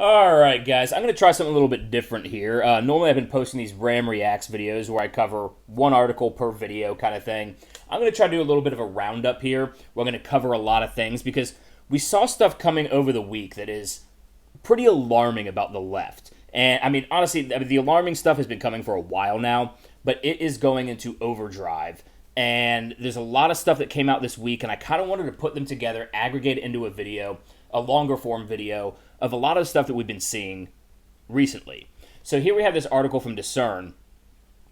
Alright, guys, I'm going to try something a little bit different here. Normally, I've been posting these Ram Reacts videos where I cover one article per video kind of thing. I'm going to try to do a little bit of a roundup here. We're going to cover a lot of things because we saw stuff coming over the week that is pretty alarming about the left. And, I mean, honestly, the alarming stuff has been coming for a while now, but it is going into overdrive. And there's a lot of stuff that came out this week, and I kind of wanted to put them together, aggregate it into a video, a longer form video, of a lot of stuff that we've been seeing recently. So here we have this article from Discern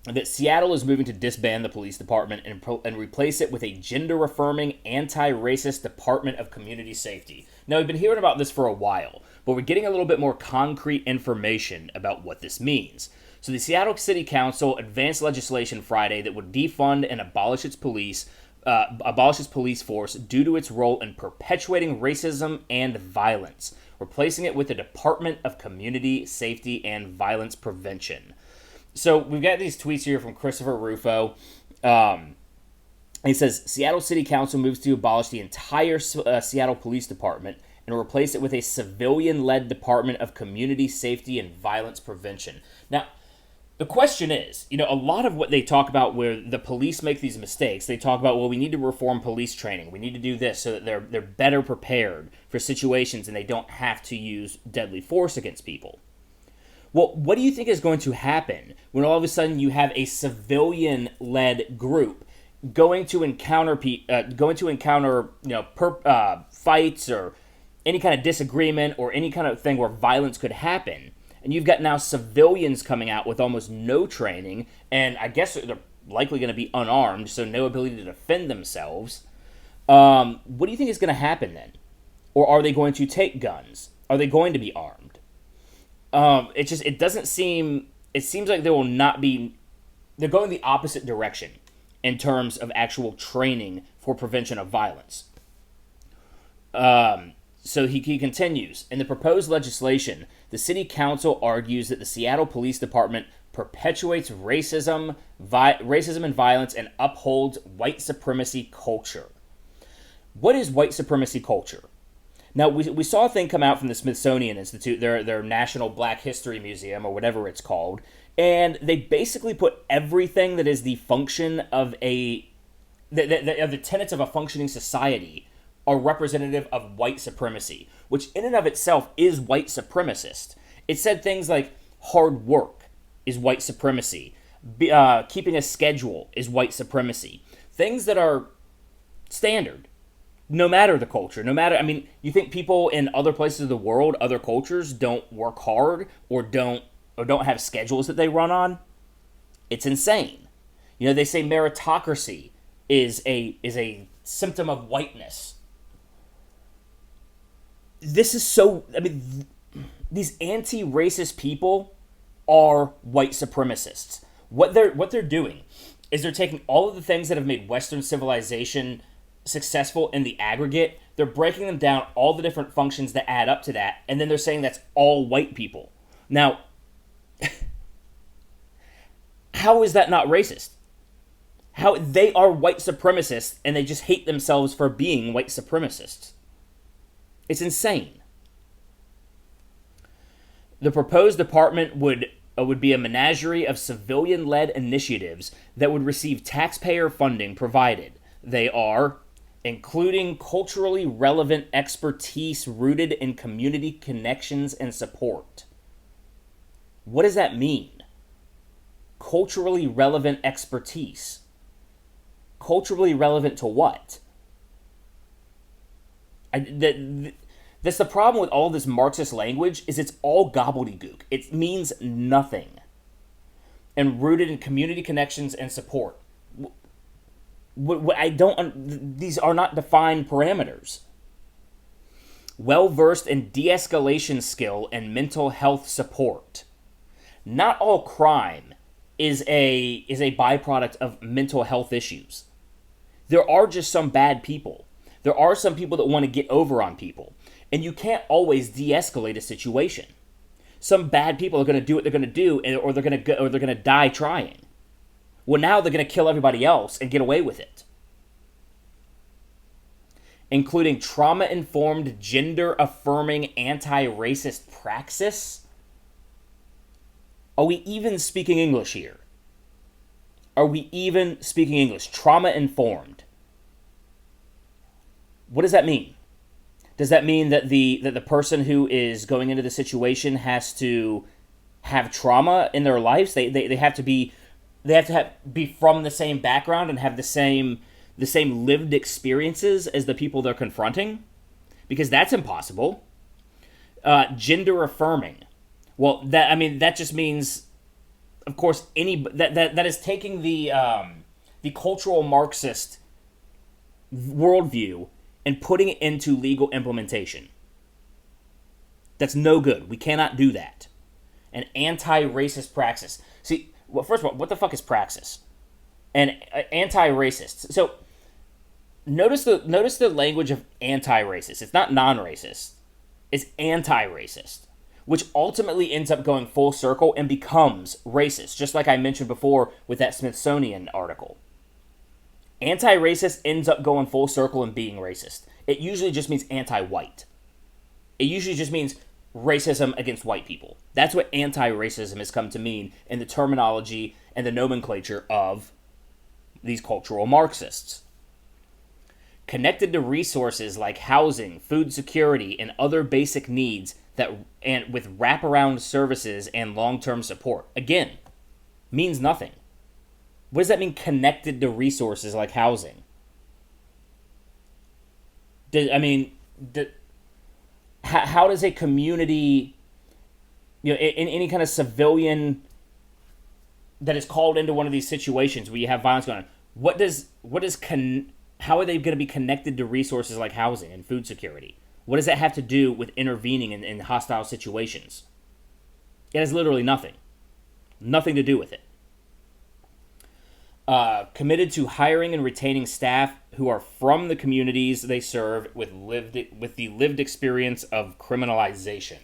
that Seattle is moving to disband the police department and replace it with a gender-affirming, anti-racist Department of Community Safety. Now, we've been hearing about this for a while, but we're getting a little bit more concrete information about what this means. So the Seattle City Council advanced legislation Friday that would defund and abolish its police force due to its role in perpetuating racism and violence, replacing it with the Department of Community Safety and Violence Prevention. So we've got these tweets here from Christopher Rufo. He says, Seattle City Council moves to abolish the entire Seattle Police Department and replace it with a civilian-led Department of Community Safety and Violence Prevention. Now, the question is, a lot of what they talk about where the police make these mistakes, they talk about, well, we need to reform police training. We need to do this so that they're better prepared for situations and they don't have to use deadly force against people. Well, what do you think is going to happen when all of a sudden you have a civilian-led group going to encounter fights or any kind of disagreement or any kind of thing where violence could happen? And you've got now civilians coming out with almost no training, and I guess they're likely going to be unarmed, so no ability to defend themselves. What do you think is going to happen then? Or are they going to take guns? Are they going to be armed? It seems like they will not be, they're going the opposite direction in terms of actual training for prevention of violence. So he continues, in the proposed legislation, the city council argues that the Seattle Police Department perpetuates racism and violence and upholds white supremacy culture. What is white supremacy culture? Now, we saw a thing come out from the Smithsonian Institute, their National Black History Museum, or whatever it's called, and they basically put everything that is the function of the tenets of a functioning society are representative of white supremacy, which in and of itself is white supremacist. It said things like hard work is white supremacy, keeping a schedule is white supremacy, things that are standard, no matter the culture, you think people in other places of the world, other cultures, don't work hard or don't have schedules that they run on? It's insane. They say meritocracy is a symptom of whiteness. This is these anti-racist people are white supremacists. What they're doing is they're taking all of the things that have made Western civilization successful in the aggregate, they're breaking them down, all the different functions that add up to that, and then they're saying that's all white people. Now, how is that not racist? How they are white supremacists and they just hate themselves for being white supremacists. It's insane. The proposed department would be a menagerie of civilian-led initiatives that would receive taxpayer funding provided they are including culturally relevant expertise rooted in community connections and support. What does that mean? Culturally relevant expertise. Culturally relevant to what? That's the problem with all this Marxist language, is it's all gobbledygook. It means nothing. And rooted in community connections and support. These are not defined parameters. Well-versed in de-escalation skill and mental health support. Not all crime is a byproduct of mental health issues. There are just some bad people. There are some people that want to get over on people. And you can't always de-escalate a situation. Some bad people are going to do what they're going to do, or they're going to die trying. Well, now they're going to kill everybody else and get away with it. including trauma-informed, gender-affirming, anti-racist praxis. Are we even speaking English here? Are we even speaking English? Trauma-informed. What does that mean? Does that mean that the person who is going into the situation has to have trauma in their lives? They have to be be from the same background and have the same lived experiences as the people they're confronting? Because that's impossible. Gender affirming. Well, that just means, of course, that is taking the cultural Marxist worldview and putting it into legal implementation. That's no good. We cannot do that. An anti-racist praxis. See, well, first of all, what the fuck is praxis? And anti-racist. So notice the language of anti-racist. It's not non-racist. It's anti-racist, which ultimately ends up going full circle and becomes racist, just like I mentioned before with that Smithsonian article. Anti-racist ends up going full circle and being racist. It usually just means anti-white. It usually just means racism against white people. That's what anti-racism has come to mean in the terminology and the nomenclature of these cultural Marxists. Connected to resources like housing, food security, and other basic needs and with wraparound services and long-term support. Again, means nothing. What does that mean, connected to resources like housing? How does a community, in any kind of civilian that is called into one of these situations where you have violence going on, how are they going to be connected to resources like housing and food security? What does that have to do with intervening in hostile situations? It has literally nothing. Nothing to do with it. Committed to hiring and retaining staff who are from the communities they serve with the lived experience of criminalization.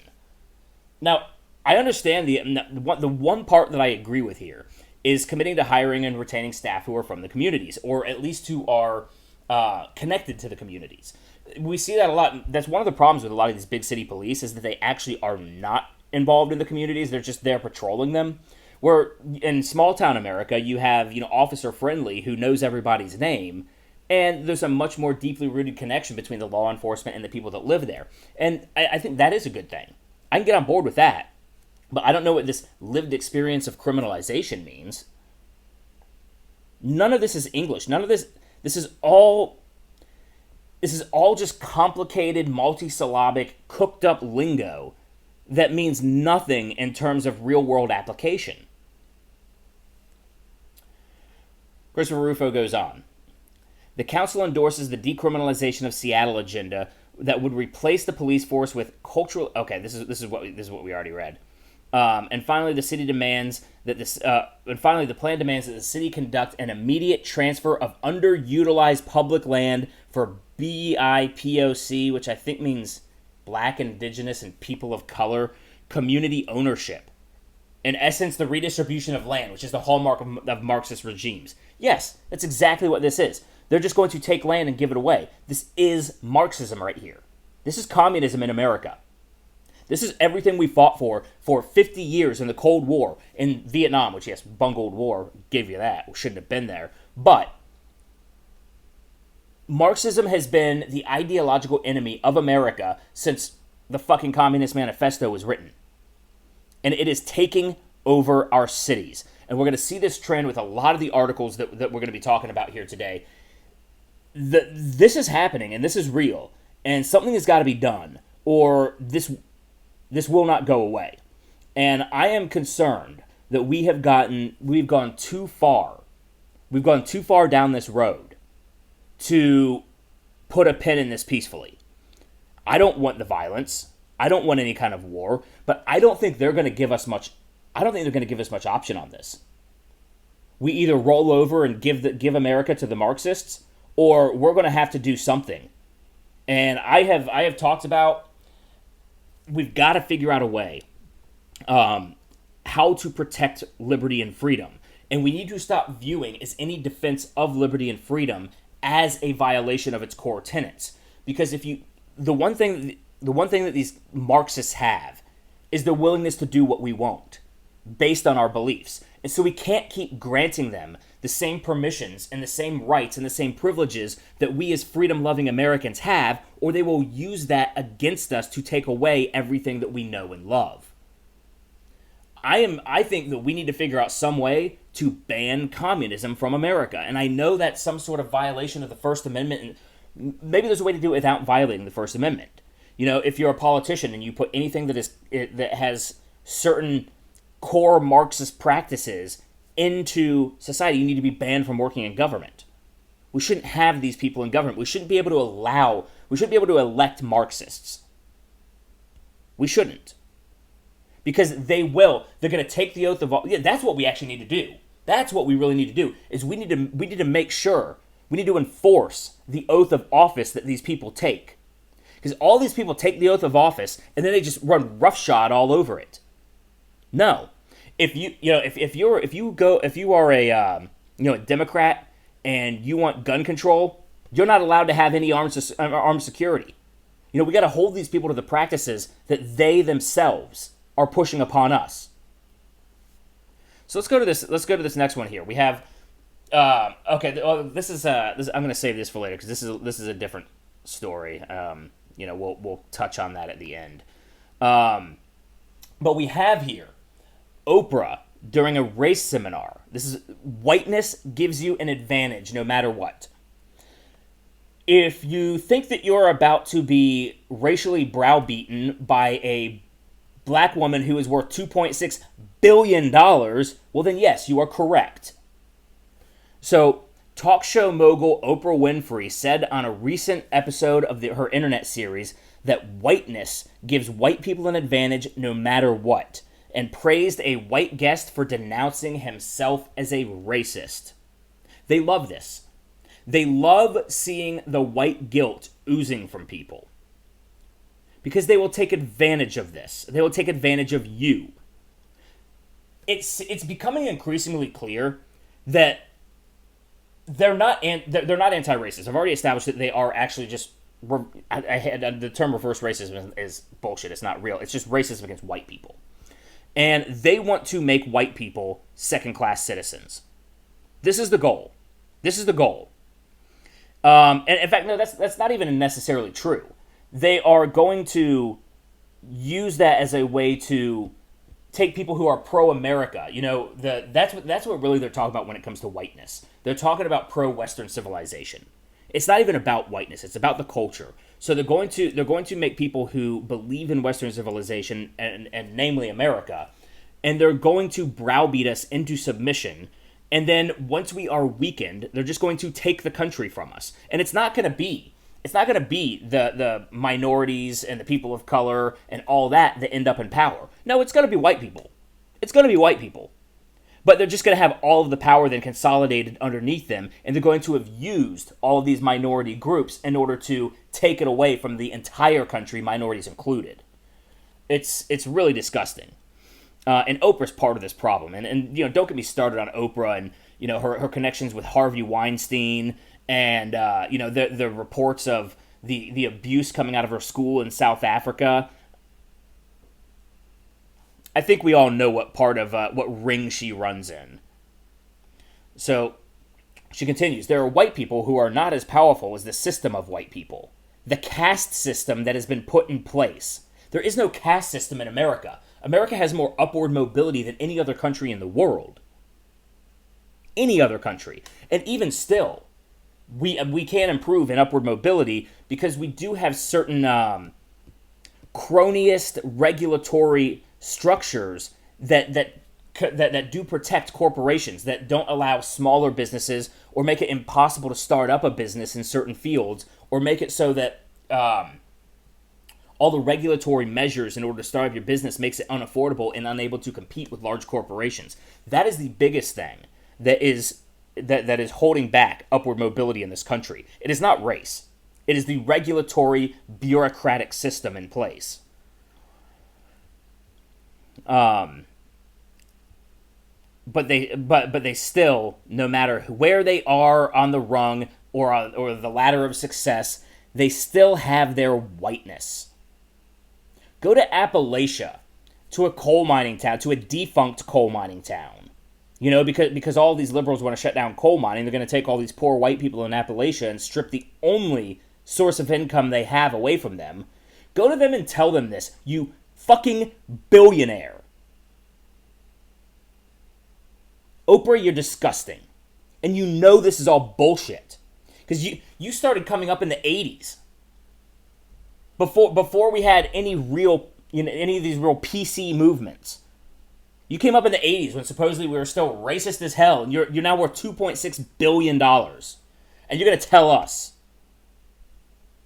Now, I understand the one part that I agree with here is committing to hiring and retaining staff who are from the communities, or at least who are connected to the communities. We see that a lot. That's one of the problems with a lot of these big city police, is that they actually are not involved in the communities. They're just there patrolling them. Where in small town America, you have, Officer Friendly, who knows everybody's name, and there's a much more deeply rooted connection between the law enforcement and the people that live there. And I think that is a good thing. I can get on board with that. But I don't know what this lived experience of criminalization means. None of this is English. None of this is all just complicated, multisyllabic, cooked up lingo that means nothing in terms of real-world application. Christopher Rufo goes on. The council endorses the decriminalization of Seattle agenda that would replace the police force with cultural... Okay, this is what we already read. And finally, the city demands that the plan demands that the city conduct an immediate transfer of underutilized public land for BIPOC, which I think means Black, Indigenous, and People of Color community ownership. In essence, the redistribution of land, which is the hallmark of Marxist regimes. Yes, that's exactly what this is. They're just going to take land and give it away. This is Marxism right here. This is communism in America. This is everything we fought for 50 years in the Cold War, in Vietnam, which, yes, bungled war, gave you that. We shouldn't have been there. But Marxism has been the ideological enemy of America since the fucking Communist Manifesto was written. And it is taking over our cities. And we're going to see this trend with a lot of the articles that we're going to be talking about here today. This is happening, and this is real. And something has got to be done, or this will not go away. And I am concerned that we've gone too far. We've gone too far down this road to put a pin in this peacefully. I don't want the violence. I don't want any kind of war, but I don't think they're going to give us much. I don't think they're going to give us much option on this. We either roll over and give America to the Marxists, or we're going to have to do something. And I have talked about, we've got to figure out a way how to protect liberty and freedom. And we need to stop viewing as any defense of liberty and freedom as a violation of its core tenets. Because if you the one thing that these Marxists have is the willingness to do what we want based on our beliefs. And so we can't keep granting them the same permissions and the same rights and the same privileges that we as freedom-loving Americans have, or they will use that against us to take away everything that we know and love. I think that we need to figure out some way to ban communism from America. And I know that's some sort of violation of the First Amendment, and maybe there's a way to do it without violating the First Amendment. You know, if you're a politician and you put anything that has certain core Marxist practices into society, you need to be banned from working in government. We shouldn't have these people in government. We shouldn't be able to elect Marxists. We shouldn't. Because they're going to take the oath of office. Yeah, that's what we actually need to do. That's what we really need to do, is we need to make sure, we need to enforce the oath of office that these people take. Because all these people take the oath of office and then they just run roughshod all over it. No. If you are a Democrat and you want gun control, you're not allowed to have any armed security. You know, we got to hold these people to the practices that they themselves are pushing upon us. So let's go to this next one here. We have this is I'm going to save this for later because this is a different story. We'll touch on that at the end. But we have here Oprah during a race seminar. This is whiteness gives you an advantage no matter what. If you think that you're about to be racially browbeaten by a black woman who is worth $2.6 billion, well then yes, you are correct. So, talk show mogul Oprah Winfrey said on a recent episode of her internet series that whiteness gives white people an advantage no matter what, and praised a white guest for denouncing himself as a racist. They love this. They love seeing the white guilt oozing from people. Because they will take advantage of this. They will take advantage of you. It's becoming increasingly clear that they're not anti-racist. I've already established that they are actually just. The term reverse racism is bullshit. It's not real. It's just racism against white people, and they want to make white people second-class citizens. This is the goal. And in fact, no, that's not even necessarily true. They are going to use that as a way to take people who are pro-America. You know, that's what really they're talking about when it comes to whiteness. They're talking about pro-Western civilization. It's not even about whiteness. It's about the culture. So they're going to make people who believe in Western civilization and namely America, and they're going to browbeat us into submission. And then once we are weakened, they're just going to take the country from us. And it's not going to be the minorities and the people of color and all that end up in power. No, it's going to be white people. But they're just going to have all of the power then consolidated underneath them, and they're going to have used all of these minority groups in order to take it away from the entire country, minorities included. It's really disgusting. And Oprah's part of this problem. And don't get me started on Oprah and her connections with Harvey Weinstein and the reports of the abuse coming out of her school in South Africa. I think we all know what part of what ring she runs in. So she continues, there are white people who are not as powerful as the system of white people. The caste system that has been put in place. There is no caste system in America. America has more upward mobility than any other country in the world. Any other country. And even still, we can improve in upward mobility because we do have certain cronyist regulatory structures that do protect corporations, that don't allow smaller businesses or make it impossible to start up a business in certain fields, or make it so that all the regulatory measures in order to start up your business makes it unaffordable and unable to compete with large corporations. That is the biggest thing that is holding back upward mobility in this country. It is not race. It is the regulatory bureaucratic system in place. But they still, no matter where they are on the rung or the ladder of success, they still have their whiteness. Go to Appalachia, to a coal mining town, to a defunct coal mining town. You know, because all these liberals want to shut down coal mining, they're going to take all these poor white people in Appalachia and strip the only source of income they have away from them. Go to them and tell them this, you fucking billionaire. Oprah, you're disgusting. And you know this is all bullshit. Because you started coming up in the 80s. Before we had any real, any of these real PC movements. You came up in the 80s when supposedly we were still racist as hell, and you're now worth $2.6 billion. And you're going to tell us.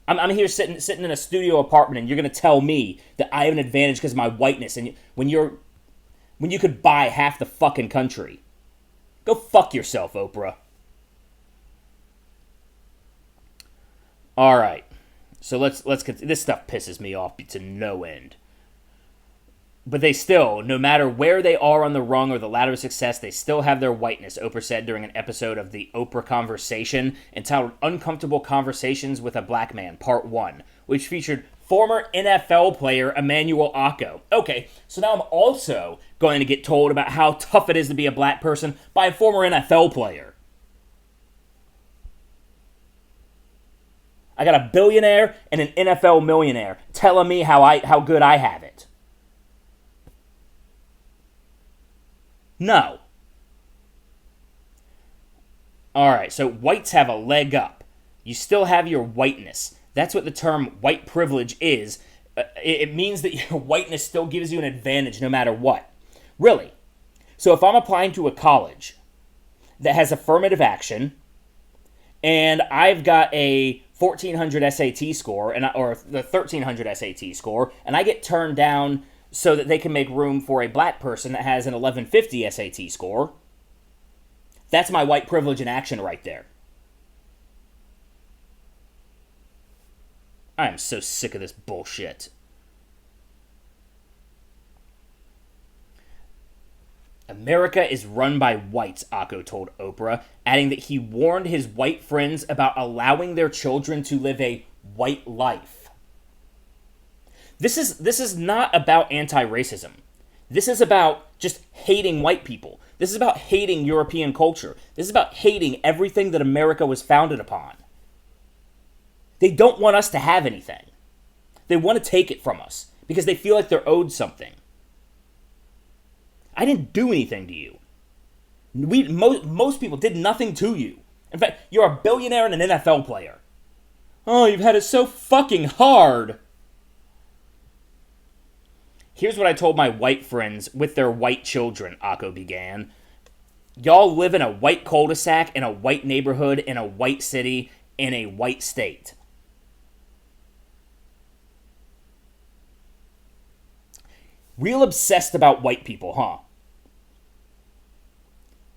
I'm here sitting in a studio apartment, and you're going to tell me that I have an advantage because of my whiteness, and when you could buy half the fucking country. Go fuck yourself, Oprah. All right. So let's this stuff pisses me off to no end. But they still, no matter where they are on the rung or the ladder of success, they still have their whiteness, Oprah said during an episode of the Oprah Conversation entitled Uncomfortable Conversations with a Black Man, Part 1, which featured former NFL player Emmanuel Akko. Okay, so now I'm also going to get told about how tough it is to be a black person by a former NFL player. I got a billionaire and an NFL millionaire telling me how good I have it. No. Alright, so whites have a leg up. You still have your whiteness. That's what the term white privilege is. It means that your whiteness still gives you an advantage no matter what. Really. So if I'm applying to a college that has affirmative action, and I've got a 1400 SAT score, or the 1300 SAT score, and I get turned down so that they can make room for a black person that has an 1150 SAT score, that's my white privilege in action right there. I am so sick of this bullshit. America is run by whites, Akko told Oprah, adding that he warned his white friends about allowing their children to live a white life. This is not about anti-racism. This is about just hating white people. This is about hating European culture. This is about hating everything that America was founded upon. They don't want us to have anything. They want to take it from us because they feel like they're owed something. I didn't do anything to you. Most people did nothing to you. In fact, you're a billionaire and an NFL player. Oh, you've had it so fucking hard. Here's what I told my white friends with their white children, Akko began. Y'all live in a white cul-de-sac, in a white neighborhood, in a white city, in a white state. Real obsessed about white people, huh?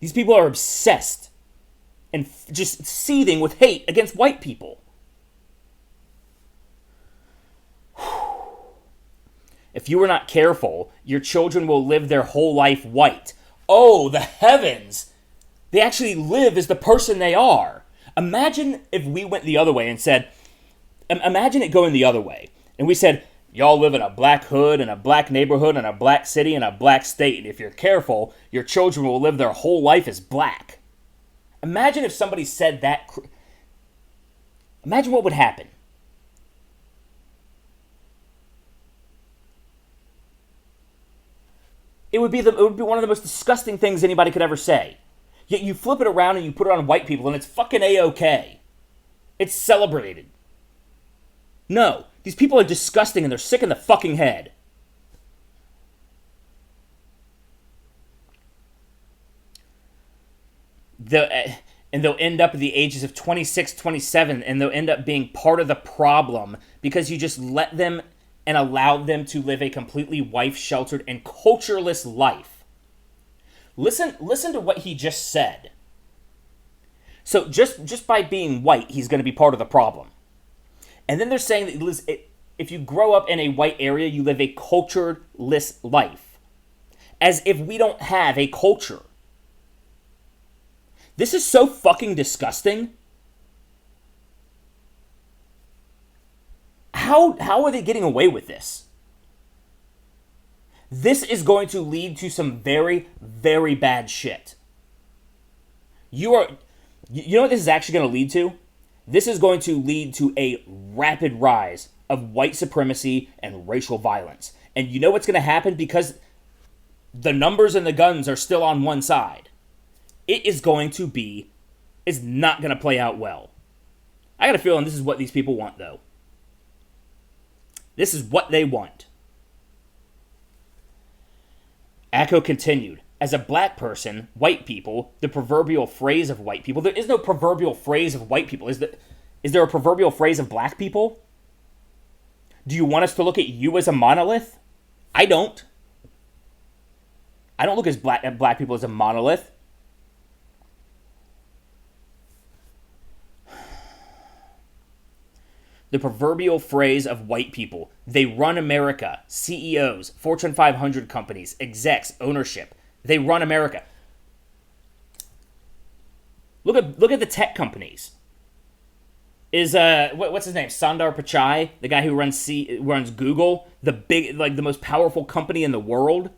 These people are obsessed and just seething with hate against white people. If you are not careful, your children will live their whole life white. Oh, the heavens! They actually live as the person they are. Imagine if we went the other way and said, imagine it going the other way. And we said, y'all live in a black hood, in a black neighborhood, in a black city, in a black state. And if you're careful, your children will live their whole life as black. Imagine if somebody said that. Imagine what would happen. It would be one of the most disgusting things anybody could ever say. Yet you flip it around and you put it on white people and it's fucking A-okay. It's celebrated. No, these people are disgusting and they're sick in the fucking head. And they'll end up at the ages of 26, 27, and they'll end up being part of the problem because you just let them and allowed them to live a completely wife-sheltered and cultureless life. Listen to what he just said. So just by being white, he's going to be part of the problem. And then they're saying that if you grow up in a white area, you live a cultureless life. As if we don't have a culture. This is so fucking disgusting. How are they getting away with this? This is going to lead to some very, very bad shit. You know what this is actually going to lead to? This is going to lead to a rapid rise of white supremacy and racial violence. And you know what's going to happen? Because the numbers and the guns are still on one side. It's not going to play out well. I got a feeling this is what these people want, though. This is what they want. Acko continued. As a black person, white people, the proverbial phrase of white people, there is no proverbial phrase of white people. Is there a proverbial phrase of black people? Do you want us to look at you as a monolith? I don't. I don't look at black people as a monolith. The proverbial phrase of white people. They run America. CEOs, Fortune 500 companies, execs, ownership. They run America. Look at the tech companies. Is what's his name? Sundar Pichai, the guy who runs Google, the most powerful company in the world.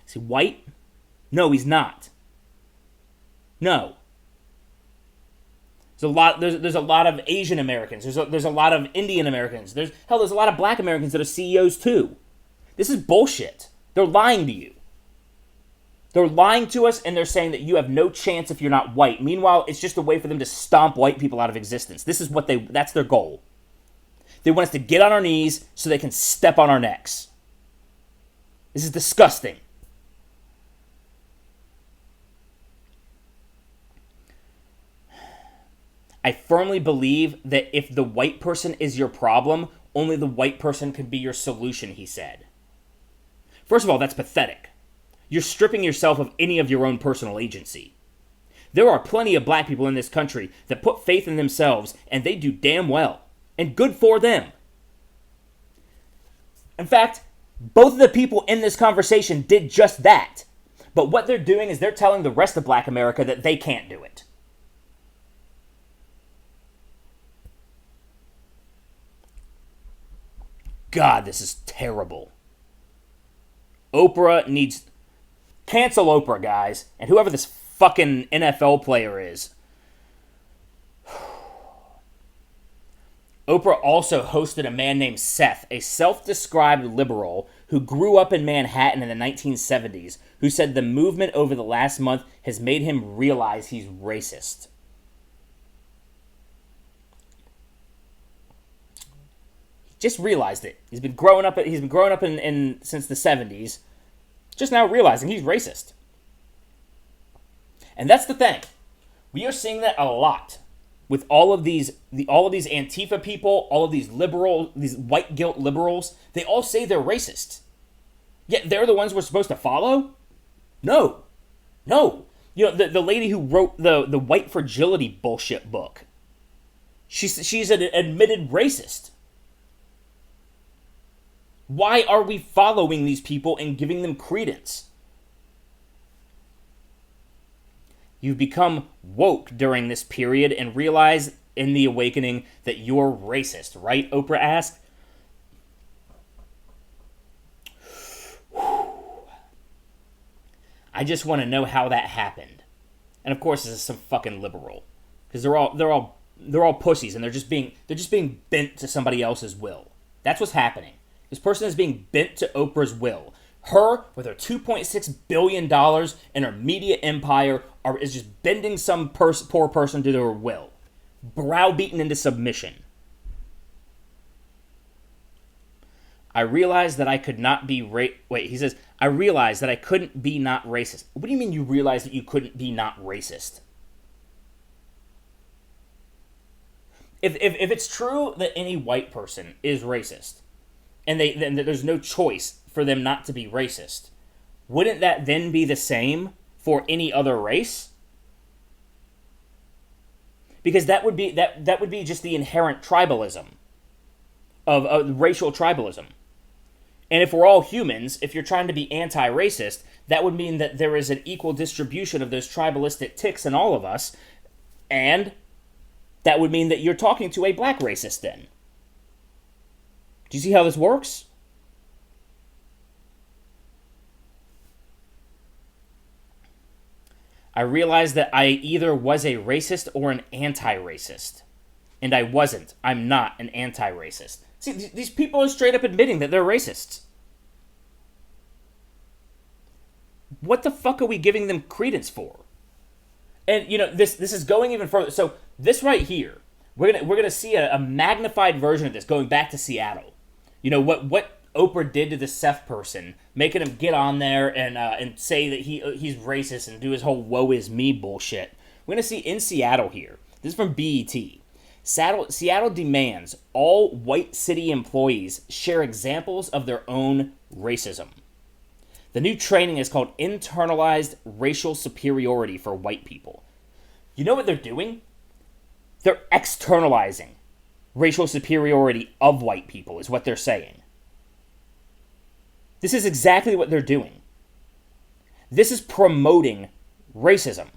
Is he white? No, he's not. No. There's a lot of Asian Americans. There's a lot of Indian Americans. There's a lot of black Americans that are CEOs too. This is bullshit. They're lying to you. They're lying to us, and they're saying that you have no chance if you're not white. Meanwhile, it's just a way for them to stomp white people out of existence. That's their goal. They want us to get on our knees so they can step on our necks. This is disgusting. I firmly believe that if the white person is your problem, only the white person can be your solution, he said. First of all, that's pathetic. You're stripping yourself of any of your own personal agency. There are plenty of black people in this country that put faith in themselves, and they do damn well. And good for them. In fact, both of the people in this conversation did just that. But what they're doing is they're telling the rest of black America that they can't do it. God, this is terrible. Oprah needs... Cancel Oprah, guys. And whoever this fucking NFL player is. Oprah also hosted a man named Seth, a self-described liberal who grew up in Manhattan in the 1970s, who said the movement over the last month has made him realize he's racist. He just realized it. He's been growing up in since the 70s. Just now realizing he's racist. And that's the thing. We are seeing that a lot with all of these Antifa people, all of these white guilt liberals. They all say they're racist. Yet they're the ones we're supposed to follow? No. You know, the lady who wrote the white fragility bullshit book, she's an admitted racist. Why are we following these people and giving them credence? You've become woke during this period and realize in the awakening that you're racist, right? Oprah asked. I just want to know how that happened. And of course, this is some fucking liberal, because they're all pussies, and they're just being bent to somebody else's will. That's what's happening. This person is being bent to Oprah's will. Her, with her $2.6 billion and her media empire, is just bending some poor person to their will. Browbeaten into submission. I realized that I could not be he says, I realized that I couldn't be not racist. What do you mean you realized that you couldn't be not racist? If it's true that any white person is racist, and then there's no choice for them not to be racist, wouldn't that then be the same for any other race? Because that would be just the inherent tribalism of racial tribalism. And if we're all humans, if you're trying to be anti-racist, that would mean that there is an equal distribution of those tribalistic ticks in all of us, and that would mean that you're talking to a black racist then. Do you see how this works? I realized that I either was a racist or an anti-racist. And I wasn't. I'm not an anti-racist. See, these people are straight up admitting that they're racists. What the fuck are we giving them credence for? And, you know, this is going even further. So, this right here, we're gonna see a magnified version of this going back to Seattle. You know, what Oprah did to the Seth person, making him get on there and say that he's racist and do his whole woe is me bullshit. We're going to see in Seattle here. This is from BET. Seattle demands all white city employees share examples of their own racism. The new training is called Internalized Racial Superiority for White People. You know what they're doing? They're externalizing racial superiority of white people, is what they're saying. This is exactly what they're doing. This is promoting racism.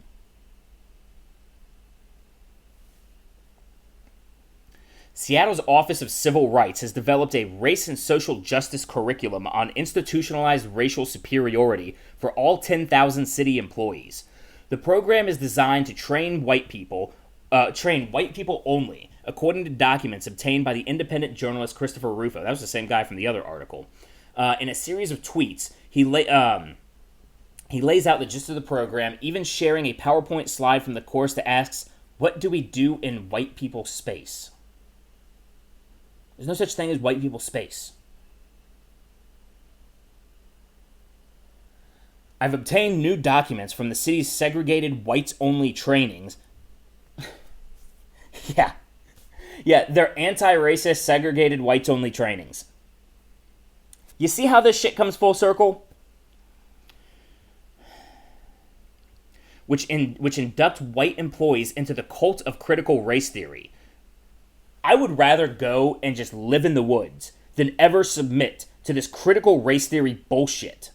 Seattle's Office of Civil Rights has developed a race and social justice curriculum on institutionalized racial superiority for all 10,000 city employees. The program is designed to train white people only, according to documents obtained by the independent journalist Christopher Rufo. That was the same guy from the other article. In a series of tweets, he lays out the gist of the program, even sharing a PowerPoint slide from the course that asks, "What do we do in white people space?" There's no such thing as white people space. I've obtained new documents from the city's segregated whites-only trainings. Yeah, they're anti-racist, segregated whites-only trainings. You see how this shit comes full circle? Which induct white employees into the cult of critical race theory. I would rather go and just live in the woods than ever submit to this critical race theory bullshit.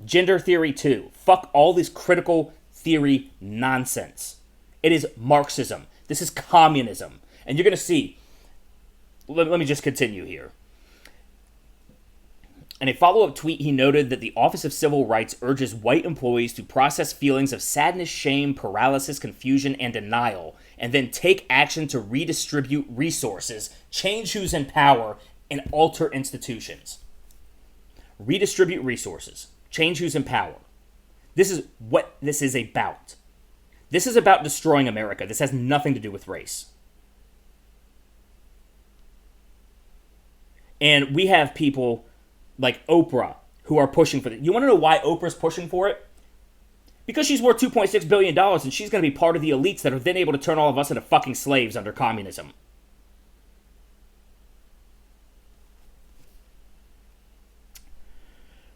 Gender theory too. Fuck all this critical theory nonsense. It is Marxism. This is communism. And you're going to see. Let me just continue here. In a follow-up tweet, he noted that the Office of Civil Rights urges white employees to process feelings of sadness, shame, paralysis, confusion, and denial, and then take action to redistribute resources, change who's in power, and alter institutions. Redistribute resources, change who's in power. This is what this is about. This is about destroying America. This has nothing to do with race. And we have people like Oprah who are pushing for it. You want to know why Oprah's pushing for it? Because she's worth $2.6 billion and she's going to be part of the elites that are then able to turn all of us into fucking slaves under communism.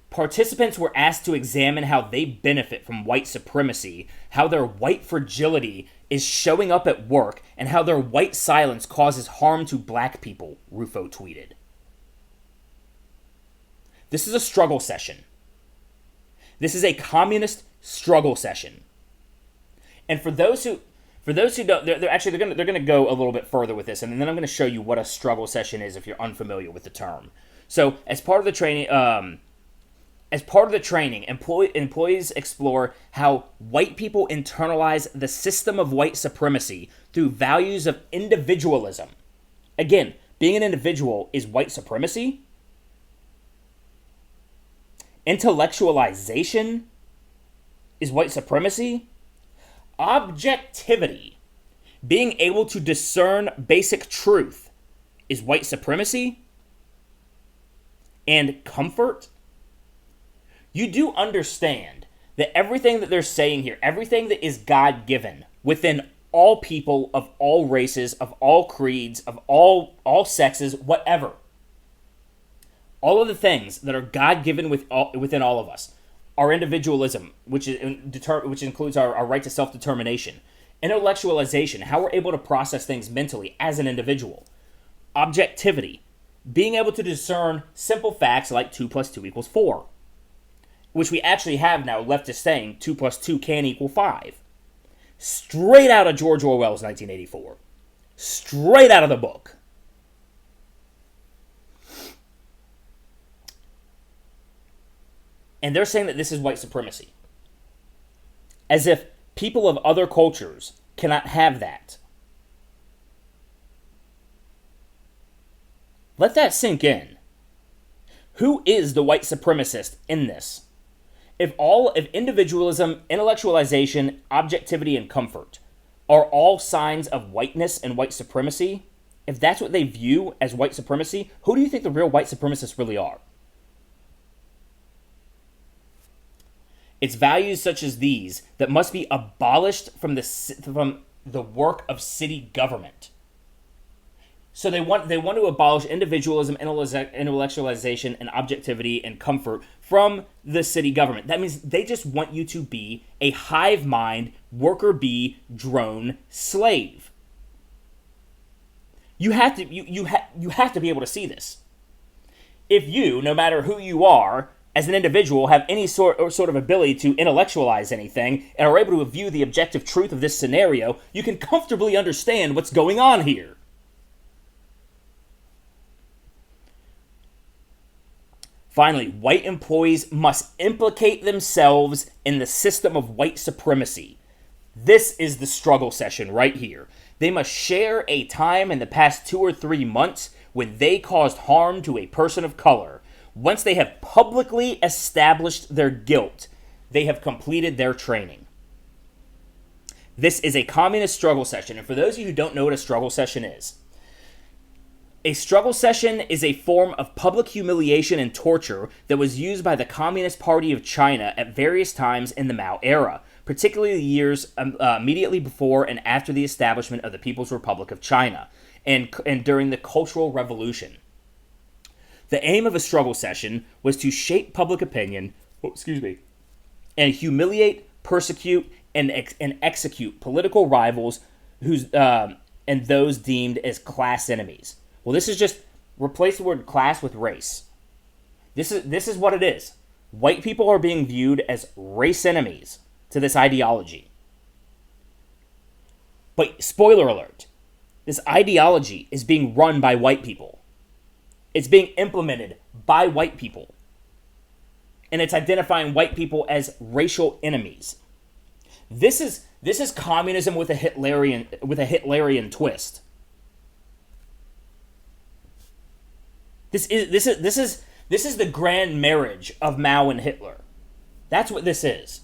Participants were asked to examine how they benefit from white supremacy, how their white fragility is showing up at work, and how their white silence causes harm to black people, Rufo tweeted. This is a struggle session. This is a communist struggle session. And for those who don't, they're going to go a little bit further with this, and then I'm going to show you what a struggle session is if you're unfamiliar with the term. So, as part of the training, employees explore how white people internalize the system of white supremacy through values of individualism. Again, being an individual is white supremacy. Intellectualization is white supremacy. Objectivity, being able to discern basic truth, is white supremacy. And comfort. You do understand that everything that they're saying here, everything that is God-given within all people of all races, of all creeds, of all sexes, whatever. All of the things that are God-given within all of us, our individualism, which includes our right to self-determination, intellectualization, how we're able to process things mentally as an individual, objectivity, being able to discern simple facts like 2 + 2 = 4, which we actually have now leftists saying 2 + 2 can equal 5. Straight out of George Orwell's 1984. Straight out of the book. And they're saying that this is white supremacy. As if people of other cultures cannot have that. Let that sink in. Who is the white supremacist in this? If individualism, intellectualization, objectivity, and comfort are all signs of whiteness and white supremacy, if that's what they view as white supremacy, who do you think the real white supremacists really are? It's values such as these that must be abolished from the work of city government. So they want to abolish individualism, intellectualization, and objectivity and comfort from the city government. That means they just want you to be a hive mind, worker bee, drone slave. You have to be able to see this. If you, no matter who you are, as an individual, have any sort of ability to intellectualize anything and are able to view the objective truth of this scenario, you can comfortably understand what's going on here. Finally, white employees must implicate themselves in the system of white supremacy. This is the struggle session right here. They must share a time in the past 2 or 3 months when they caused harm to a person of color. Once they have publicly established their guilt, they have completed their training. This is a communist struggle session, and for those of you who don't know what a struggle session is, a struggle session is a form of public humiliation and torture that was used by the Communist Party of China at various times in the Mao era, particularly the years immediately before and after the establishment of the People's Republic of China, and during the Cultural Revolution. The aim of a struggle session was to shape public opinion, and humiliate, persecute, and execute political rivals and those deemed as class enemies. Well, this is just replace the word class with race. This is what it is. White people are being viewed as race enemies to this ideology. But spoiler alert, this ideology is being run by white people. It's being implemented by white people. And it's identifying white people as racial enemies. This is communism with a Hitlerian twist. This is the grand marriage of Mao and Hitler. That's what this is.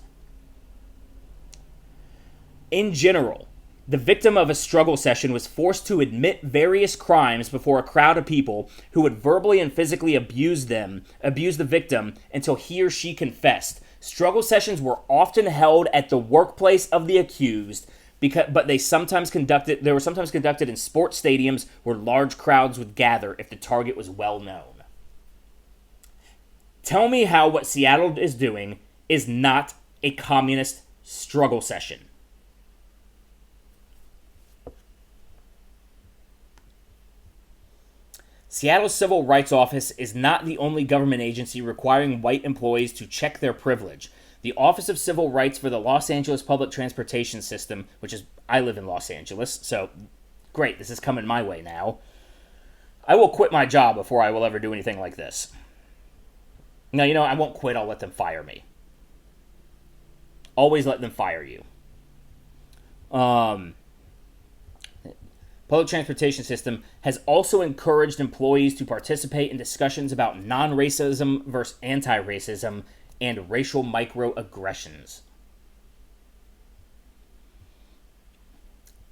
In general, the victim of a struggle session was forced to admit various crimes before a crowd of people who would verbally and physically abuse the victim until he or she confessed. Struggle sessions were often held at the workplace of the accused, but they were sometimes conducted in sports stadiums where large crowds would gather if the target was well known. Tell me how what Seattle is doing is not a communist struggle session. Seattle's Civil Rights Office is not the only government agency requiring white employees to check their privilege. The Office of Civil Rights for the Los Angeles Public Transportation System, I live in Los Angeles, so great, this is coming my way now. I will quit my job before I will ever do anything like this. No, I won't quit, I'll let them fire me. Always let them fire you. Public transportation system has also encouraged employees to participate in discussions about non-racism versus anti-racism and racial microaggressions.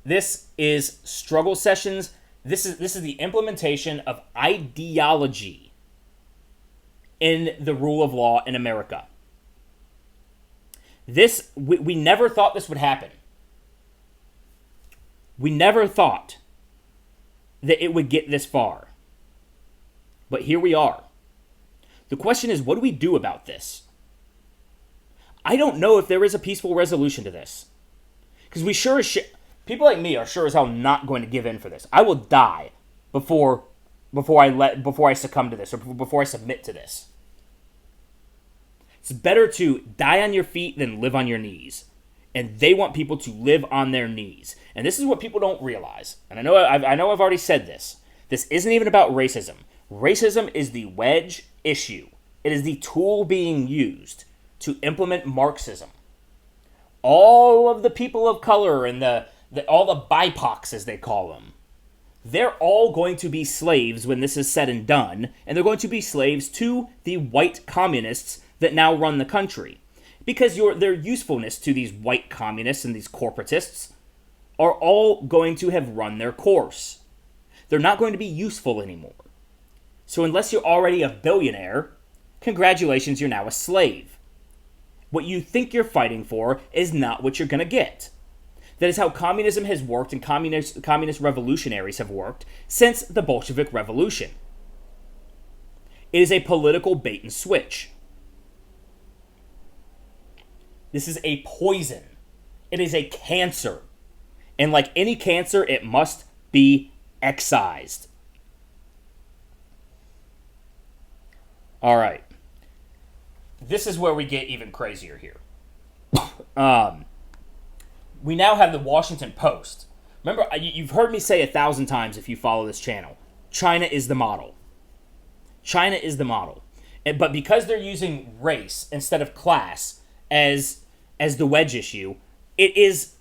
This is struggle sessions. This is the implementation of ideology in the rule of law in America. We never thought this would happen. We never thought that it would get this far. But here we are. The question is, what do we do about this? I don't know if there is a peaceful resolution to this. Because people like me are sure as hell not going to give in for this. I will die before I succumb to this, or before I submit to this. It's better to die on your feet than live on your knees. And they want people to live on their knees. And this is what people don't realize. And I know I've already said this. This isn't even about racism. Racism is the wedge issue It is the tool being used to implement Marxism. All of the people of color and all the BIPOCs, as they call them, they're all going to be slaves when this is said and done, and they're going to be slaves to the white communists that now run the country. Because their usefulness to these white communists and these corporatists are all going to have run their course. They're not going to be useful anymore. So unless you're already a billionaire, congratulations, you're now a slave. What you think you're fighting for is not what you're going to get. That is how communism has worked and communist revolutionaries have worked since the Bolshevik Revolution. It is a political bait and switch. This is a poison. It is a cancer. And like any cancer, it must be excised. All right. This is where we get even crazier here. We now have the Washington Post. Remember, you've heard me say 1,000 times if you follow this channel, China is the model. China is the model. But because they're using race instead of class as the wedge issue, it is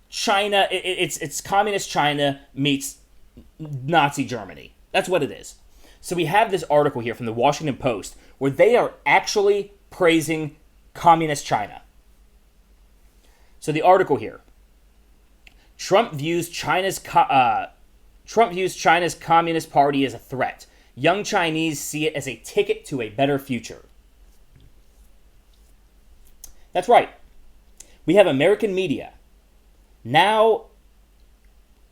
China. It's communist China meets Nazi Germany. That's what it is. So we have this article here from the Washington Post where they are actually praising communist China. So the article here: Trump views China's Communist Party as a threat. Young Chinese see it as a ticket to a better future. That's right. We have American media now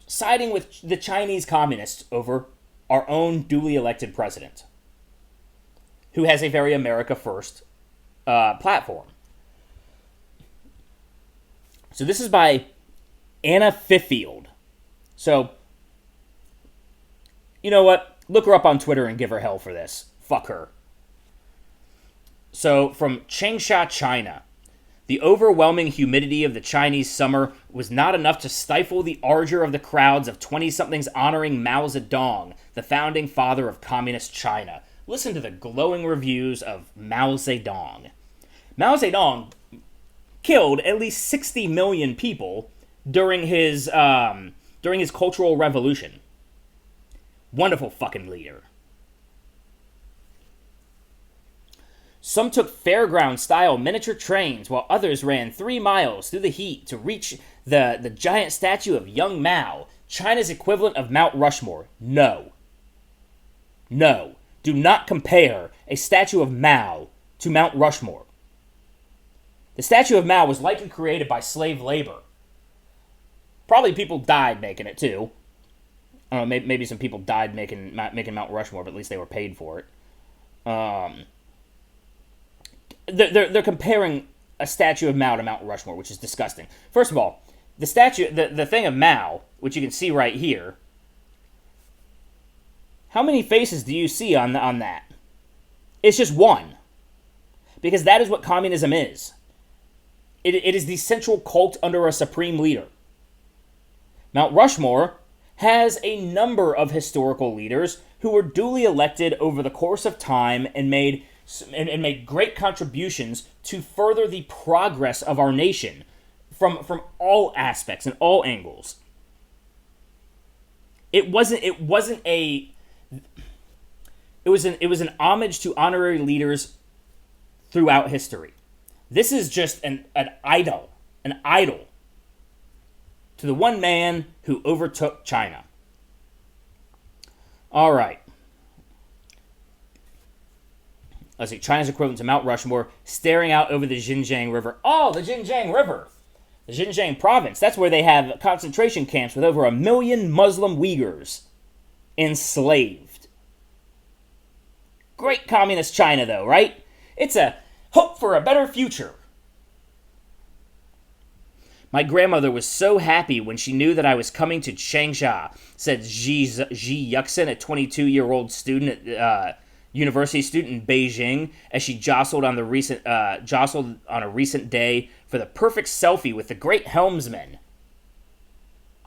siding with the Chinese communists over our own duly elected president, who has a very America First platform. So this is by Anna Fiffield. So, you know what? Look her up on Twitter and give her hell for this. Fuck her. So, from Changsha, China. The overwhelming humidity of the Chinese summer was not enough to stifle the ardor of the crowds of 20-somethings honoring Mao Zedong, the founding father of communist China. Listen to the glowing reviews of Mao Zedong. Mao Zedong killed at least 60 million people during his Cultural Revolution. Wonderful fucking leader. Some took fairground-style miniature trains, while others ran 3 miles through the heat to reach the giant statue of young Mao, China's equivalent of Mount Rushmore. No. No. Do not compare a statue of Mao to Mount Rushmore. The statue of Mao was likely created by slave labor. Probably people died making it, too. I don't know, maybe some people died making Mount Rushmore, but at least they were paid for it. They're comparing a statue of Mao to Mount Rushmore, which is disgusting. First of all, the statue, the thing of Mao, which you can see right here, how many faces do you see on that? It's just one. Because that is what communism is. It is the central cult under a supreme leader. Mount Rushmore has a number of historical leaders who were duly elected over the course of time and made great contributions to further the progress of our nation from all aspects and all angles. It was an homage to honorary leaders throughout history. This is just an idol to the one man who overtook China. All right. Let's see, China's equivalent to Mount Rushmore, staring out over the Xinjiang River. Oh, the Xinjiang River. The Xinjiang province. That's where they have concentration camps with over 1 million Muslim Uyghurs enslaved. Great communist China, though, right? It's a hope for a better future. My grandmother was so happy when she knew that I was coming to Changsha, said Ji Yuxin, a 22-year-old student at university student in Beijing, as she jostled on a recent day for the perfect selfie with the great helmsman.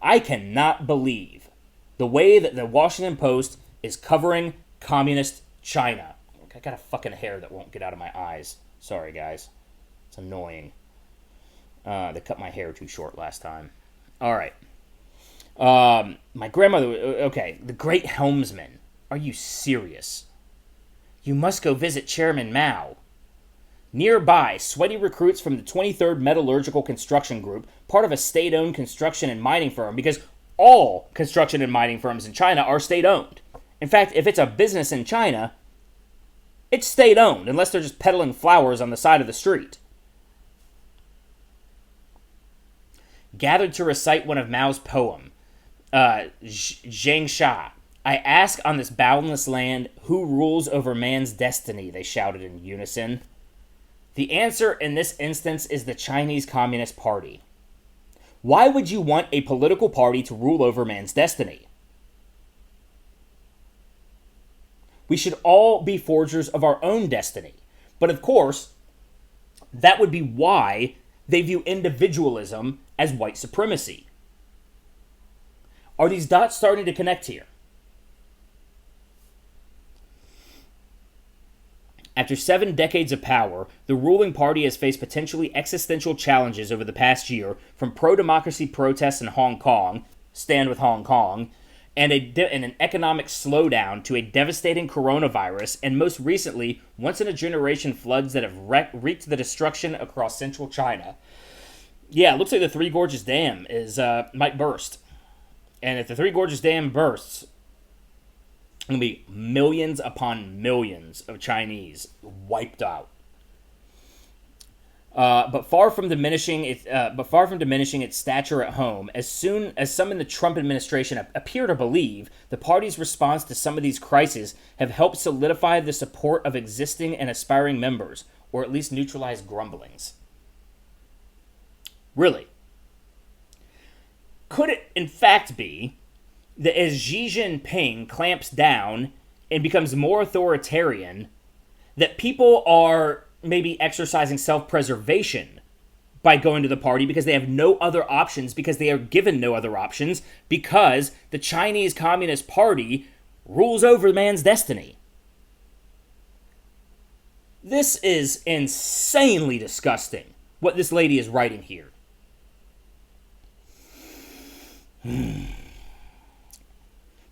I cannot believe the way that the Washington Post is covering communist China. I got a fucking hair that won't get out of my eyes. Sorry, guys. It's annoying. They cut my hair too short last time. All right. My grandmother... Okay, the Great Helmsman. Are you serious? You must go visit Chairman Mao. Nearby, sweaty recruits from the 23rd Metallurgical Construction Group, part of a state-owned construction and mining firm, because all construction and mining firms in China are state-owned. In fact, if it's a business in China, it's state-owned, unless they're just peddling flowers on the side of the street. Gathered to recite one of Mao's poem, Zhang Sha. I ask on this boundless land, who rules over man's destiny, they shouted in unison. The answer in this instance is the Chinese Communist Party. Why would you want a political party to rule over man's destiny? We should all be forgers of our own destiny. But of course, that would be why they view individualism as white supremacy. Are these dots starting to connect here? After 7 decades of power, the ruling party has faced potentially existential challenges over the past year, from pro-democracy protests in Hong Kong, stand with Hong Kong, and an economic slowdown to a devastating coronavirus, and most recently, once-in-a-generation floods that have wreaked the destruction across central China. Yeah, it looks like the Three Gorges Dam might burst. And if the Three Gorges Dam bursts, going to be millions upon millions of Chinese wiped out. But far from diminishing its stature at home, as soon as some in the Trump administration appear to believe, the party's response to some of these crises have helped solidify the support of existing and aspiring members, or at least neutralize grumblings. Really? Could it, in fact, be that as Xi Jinping clamps down and becomes more authoritarian, that people are maybe exercising self-preservation by going to the party because they have no other options, because they are given no other options, because the Chinese Communist Party rules over man's destiny? This is insanely disgusting, what this lady is writing here.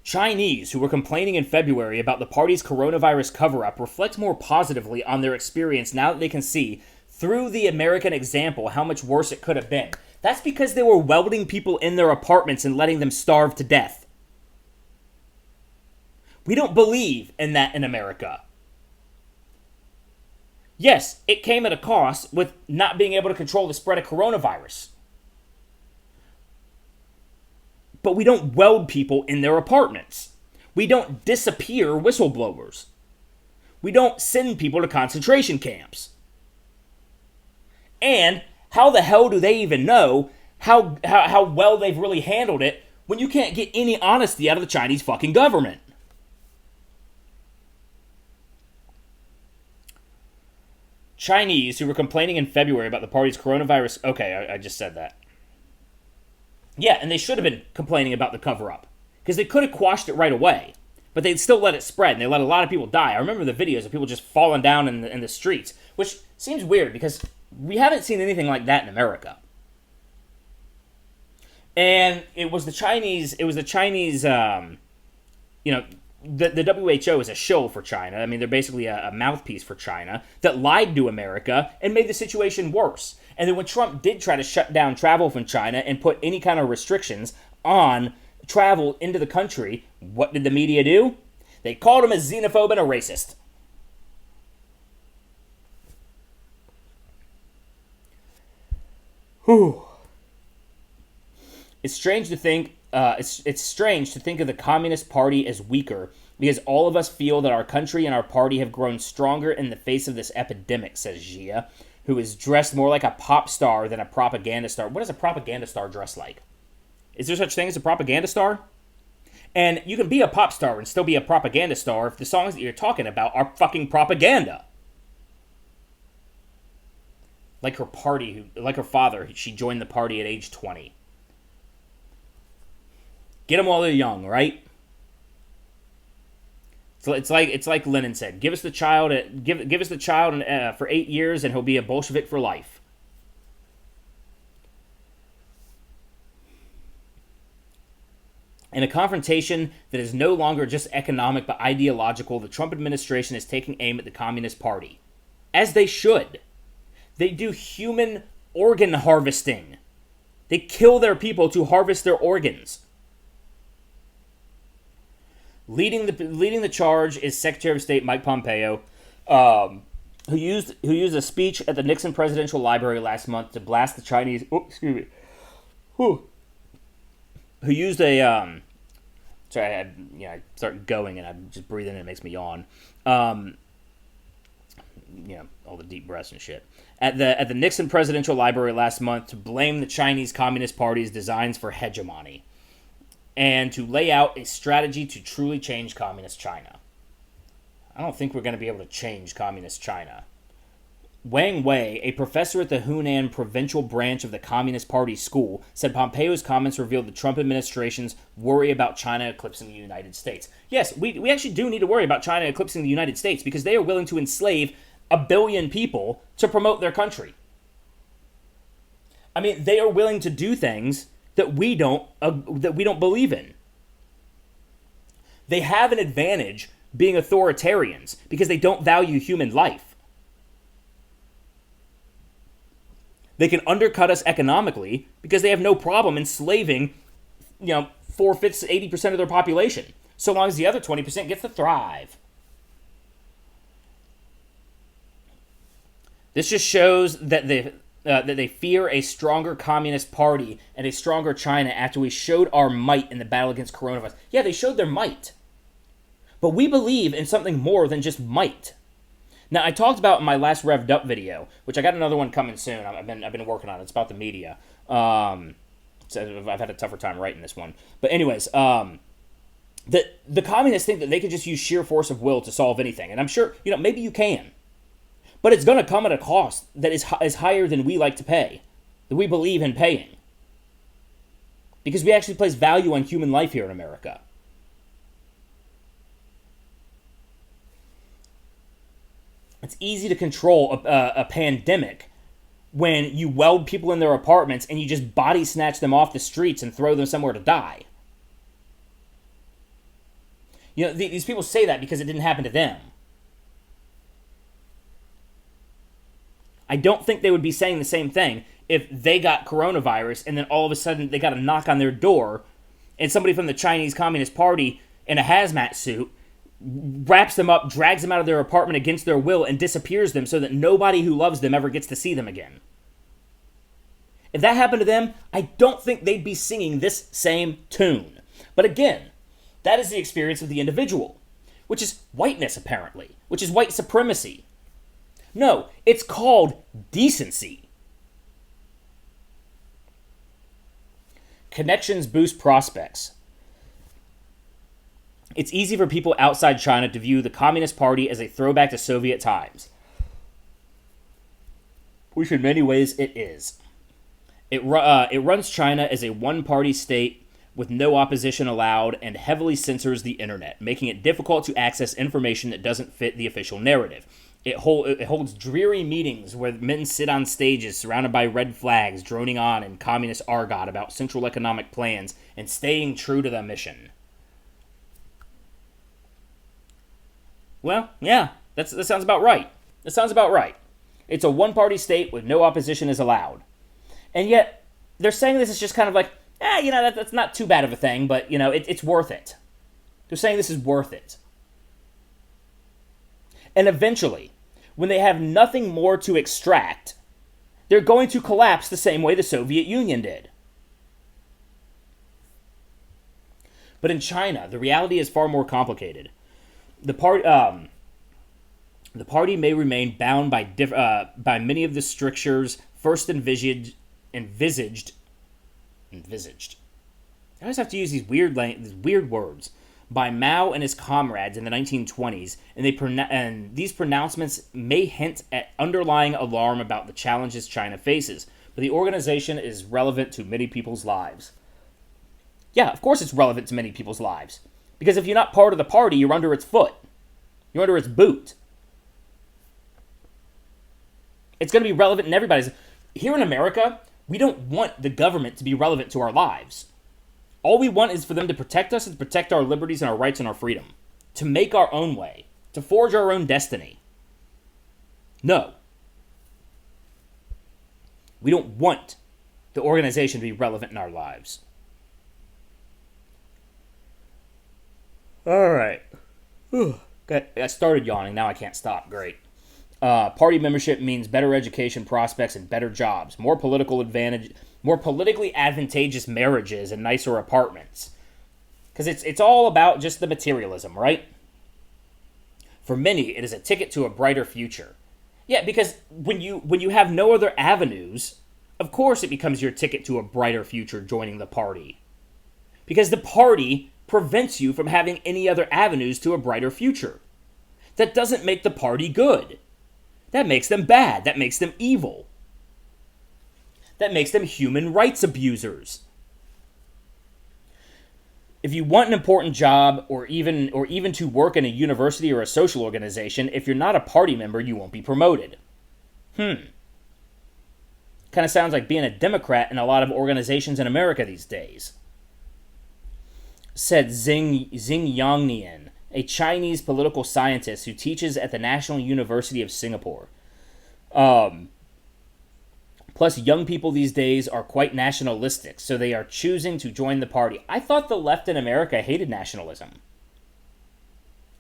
Chinese who were complaining in February about the party's coronavirus cover-up reflect more positively on their experience now that they can see, through the American example, how much worse it could have been. That's because they were welding people in their apartments and letting them starve to death. We don't believe in that in America. Yes, it came at a cost with not being able to control the spread of coronavirus. But we don't weld people in their apartments. We don't disappear whistleblowers. We don't send people to concentration camps. And how the hell do they even know how well they've really handled it when you can't get any honesty out of the Chinese fucking government? Chinese who were complaining in February about the party's coronavirus... Okay, I just said that. Yeah, and they should have been complaining about the cover-up, because they could have quashed it right away, but they still let it spread, and they let a lot of people die. I remember the videos of people just falling down in the streets, which seems weird, because we haven't seen anything like that in America. And it was the Chinese, the WHO is a shill for China. I mean, they're basically a mouthpiece for China that lied to America and made the situation worse. And then when Trump did try to shut down travel from China and put any kind of restrictions on travel into the country, what did the media do? They called him a xenophobe and a racist. Whew. It's strange to think of the Communist Party as weaker, because all of us feel that our country and our party have grown stronger in the face of this epidemic, says Jia, who is dressed more like a pop star than a propaganda star. What does a propaganda star dress like? Is there such thing as a propaganda star? And you can be a pop star and still be a propaganda star if the songs that you're talking about are fucking propaganda. Like her father, she joined the party at age 20. Get them while they're young, right? So it's like Lenin said: give us the child, give us the child for 8 years, and he'll be a Bolshevik for life. In a confrontation that is no longer just economic but ideological, the Trump administration is taking aim at the Communist Party, as they should. They do human organ harvesting. They kill their people to harvest their organs. Leading the charge is Secretary of State Mike Pompeo, who used a speech at the Nixon Presidential Library last month to blast the Chinese. Oh, excuse me. Who used a sorry, I start going and I'm just breathing and it makes me yawn. All the deep breaths and shit. At the Nixon Presidential Library last month to blame the Chinese Communist Party's designs for hegemony, and to lay out a strategy to truly change Communist China. I don't think we're going to be able to change Communist China. Wang Wei, a professor at the Hunan provincial branch of the Communist Party school, said Pompeo's comments revealed the Trump administration's worry about China eclipsing the United States. Yes, we actually do need to worry about China eclipsing the United States because they are willing to enslave 1 billion people to promote their country. I mean, they are willing to do things that we don't believe in. They have an advantage being authoritarians because they don't value human life. They can undercut us economically because they have no problem enslaving, 4/5, 80% of their population, so long as the other 20% gets to thrive. This just shows that they fear a stronger Communist Party and a stronger China after we showed our might in the battle against coronavirus. Yeah, they showed their might. But we believe in something more than just might. Now, I talked about in my last Revved Up video, which I got another one coming soon. I've been working on it. It's about the media. So I've had a tougher time writing this one. But anyways, the communists think that they can just use sheer force of will to solve anything. And I'm sure, maybe you can. But it's going to come at a cost that is higher than we like to pay, that we believe in paying. Because we actually place value on human life here in America. It's easy to control a pandemic when you weld people in their apartments and you just body snatch them off the streets and throw them somewhere to die. These people say that because it didn't happen to them. I don't think they would be saying the same thing if they got coronavirus and then all of a sudden they got a knock on their door and somebody from the Chinese Communist Party in a hazmat suit wraps them up, drags them out of their apartment against their will, and disappears them so that nobody who loves them ever gets to see them again. If that happened to them, I don't think they'd be singing this same tune. But again, that is the experience of the individual, which is whiteness apparently, which is white supremacy. No, it's called decency. Connections boost prospects. It's easy for people outside China to view the Communist Party as a throwback to Soviet times, which in many ways it is. It runs China as a one-party state with no opposition allowed and heavily censors the internet, making it difficult to access information that doesn't fit the official narrative. It holds dreary meetings where men sit on stages surrounded by red flags, droning on in communist argot about central economic plans and staying true to the mission. Well, yeah, that sounds about right. That sounds about right. It's a one-party state with no opposition is allowed. And yet, they're saying this is just kind of like, that's not too bad of a thing, but, it's worth it. They're saying this is worth it. And eventually, when they have nothing more to extract, they're going to collapse the same way the Soviet Union did. But in China, the reality is far more complicated. The party may remain bound by many of the strictures first envisaged. I always have to use these weird words by Mao and his comrades in the 1920s, and these pronouncements may hint at underlying alarm about the challenges China faces. But the organization is relevant to many people's lives. Yeah, of course it's relevant to many people's lives. Because if you're not part of the party, you're under its foot. You're under its boot. It's going to be relevant in everybody's. Here in America, we don't want the government to be relevant to our lives. All we want is for them to protect us and to protect our liberties and our rights and our freedom. To make our own way. To forge our own destiny. No. We don't want the organization to be relevant in our lives. All right. I started yawning. Now I can't stop. Great. Party membership means better education prospects and better jobs, more politically advantageous marriages and nicer apartments. Because it's all about just the materialism, right? For many, it is a ticket to a brighter future. Yeah, because when you have no other avenues, of course it becomes your ticket to a brighter future joining the party. Because the party prevents you from having any other avenues to a brighter future. That doesn't make the party good. That makes them bad. That makes them evil. That makes them human rights abusers. If you want an important job or even to work in a university or a social organization, if you're not a party member, you won't be promoted. Kind of sounds like being a Democrat in a lot of organizations in America these days. Said Xing Yongnian, a Chinese political scientist who teaches at the National University of Singapore. Plus, young people these days are quite nationalistic, so they are choosing to join the party. I thought the left in America hated nationalism.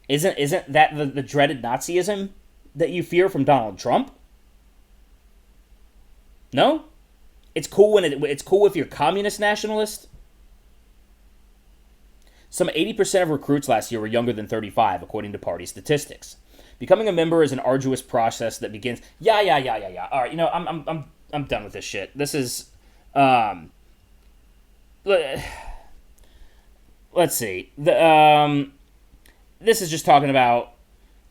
Isn't that the dreaded Nazism that you fear from Donald Trump? No? It's cool it's cool if you're communist nationalist? Some 80% of recruits last year were younger than 35, according to party statistics. Becoming a member is an arduous process that begins. Yeah. All right, I'm done with this shit. This is, let's see. This is just talking about.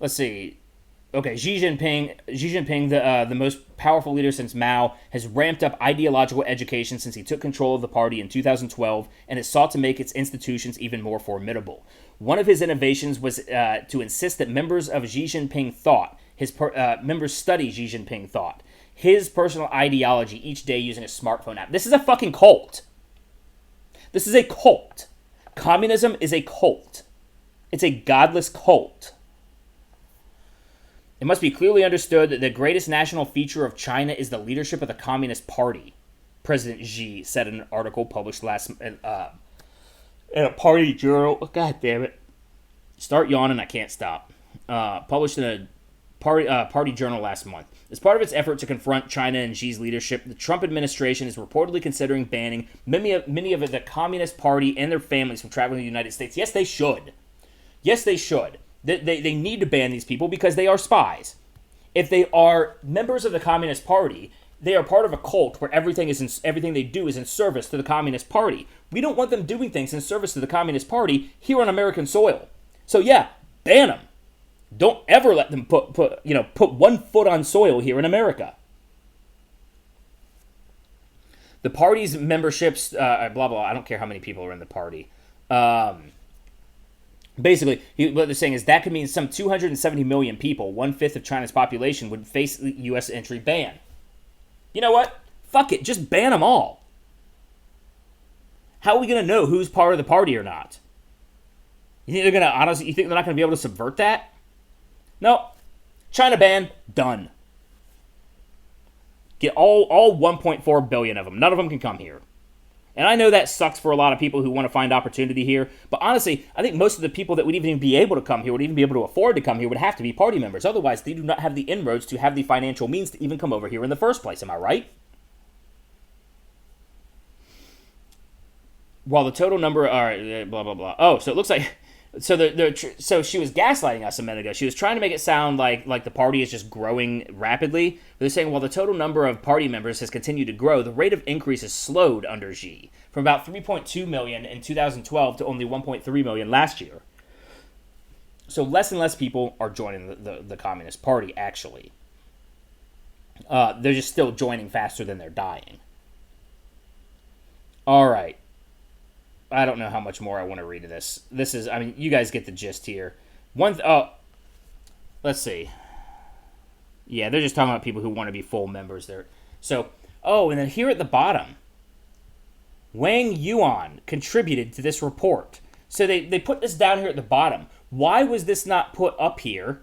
Let's see. Okay, Xi Jinping, the most powerful leader since Mao, has ramped up ideological education since he took control of the party in 2012 and has sought to make its institutions even more formidable. One of his innovations was to insist that members of Xi Jinping thought, members study Xi Jinping thought, his personal ideology each day using a smartphone app. This is a fucking cult. This is a cult. Communism is a cult. It's a godless cult. It must be clearly understood that the greatest national feature of China is the leadership of the Communist Party, President Xi said in an article published in a party journal. God damn it. Start yawning, I can't stop. Published in a party journal last month. As part of its effort to confront China and Xi's leadership, the Trump administration is reportedly considering banning many of the Communist Party and their families from traveling to the United States. Yes, they should. Yes, they should. They need to ban these people because they are spies. If they are members of the Communist Party, they are part of a cult where everything they do is in service to the Communist Party. We don't want them doing things in service to the Communist Party here on American soil. So yeah, ban them. Don't ever let them put 1 foot on soil here in America. The party's memberships, blah blah. I don't care how many people are in the party. Basically, what they're saying is that could mean some 270 million people, 1/5 of China's population, would face the U.S. entry ban. You know what? Fuck it. Just ban them all. How are we going to know who's part of the party or not? You think they're not going to be able to subvert that? No. China ban, done. Get all 1.4 billion of them. None of them can come here. And I know that sucks for a lot of people who want to find opportunity here. But honestly, I think most of the people that would even be able to come here, would even be able to afford to come here, would have to be party members. Otherwise, they do not have the inroads to have the financial means to even come over here in the first place. Am I right? While the total number are blah, blah, blah. Oh, so it looks like... So so she was gaslighting us a minute ago. She was trying to make it sound like the party is just growing rapidly. They're saying while the total number of party members has continued to grow, the rate of increase has slowed under Xi, from about 3.2 million in 2012 to only 1.3 million last year. So less and less people are joining the Communist Party, actually. They're just still joining faster than they're dying. All right. I don't know how much more I want to read of this. This is, you guys get the gist here. let's see. Yeah, they're just talking about people who want to be full members there. So, oh, and then here at the bottom, Wang Yuan contributed to this report. So they put this down here at the bottom. Why was this not put up here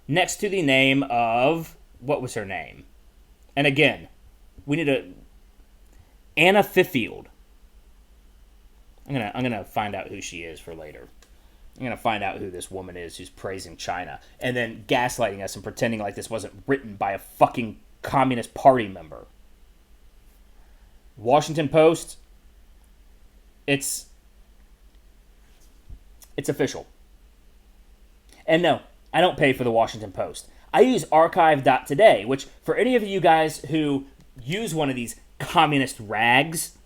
next to the name of, what was her name? And again, we need a Anna Fiffield. I'm gonna find out who she is for later. I'm gonna find out who this woman is who's praising China and then gaslighting us and pretending like this wasn't written by a fucking Communist Party member. Washington Post. It's official. And no, I don't pay for the Washington Post. I use archive.today, which for any of you guys who use one of these communist rags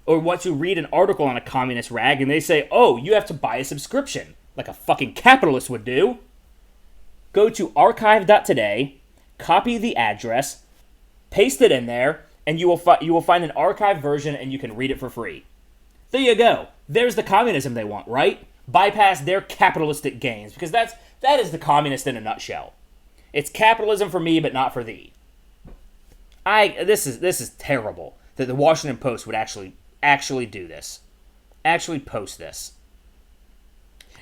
or want to read an article on a communist rag and they say, oh, you have to buy a subscription, like a fucking capitalist would do, go to archive.today, copy the address, paste it in there, and you will find an archive version and you can read it for free. There you go. There's the communism they want, right? Bypass their capitalistic gains, because that is the communist in a nutshell. It's capitalism for me, but not for thee. This is terrible that the Washington Post would actually do this, actually post this.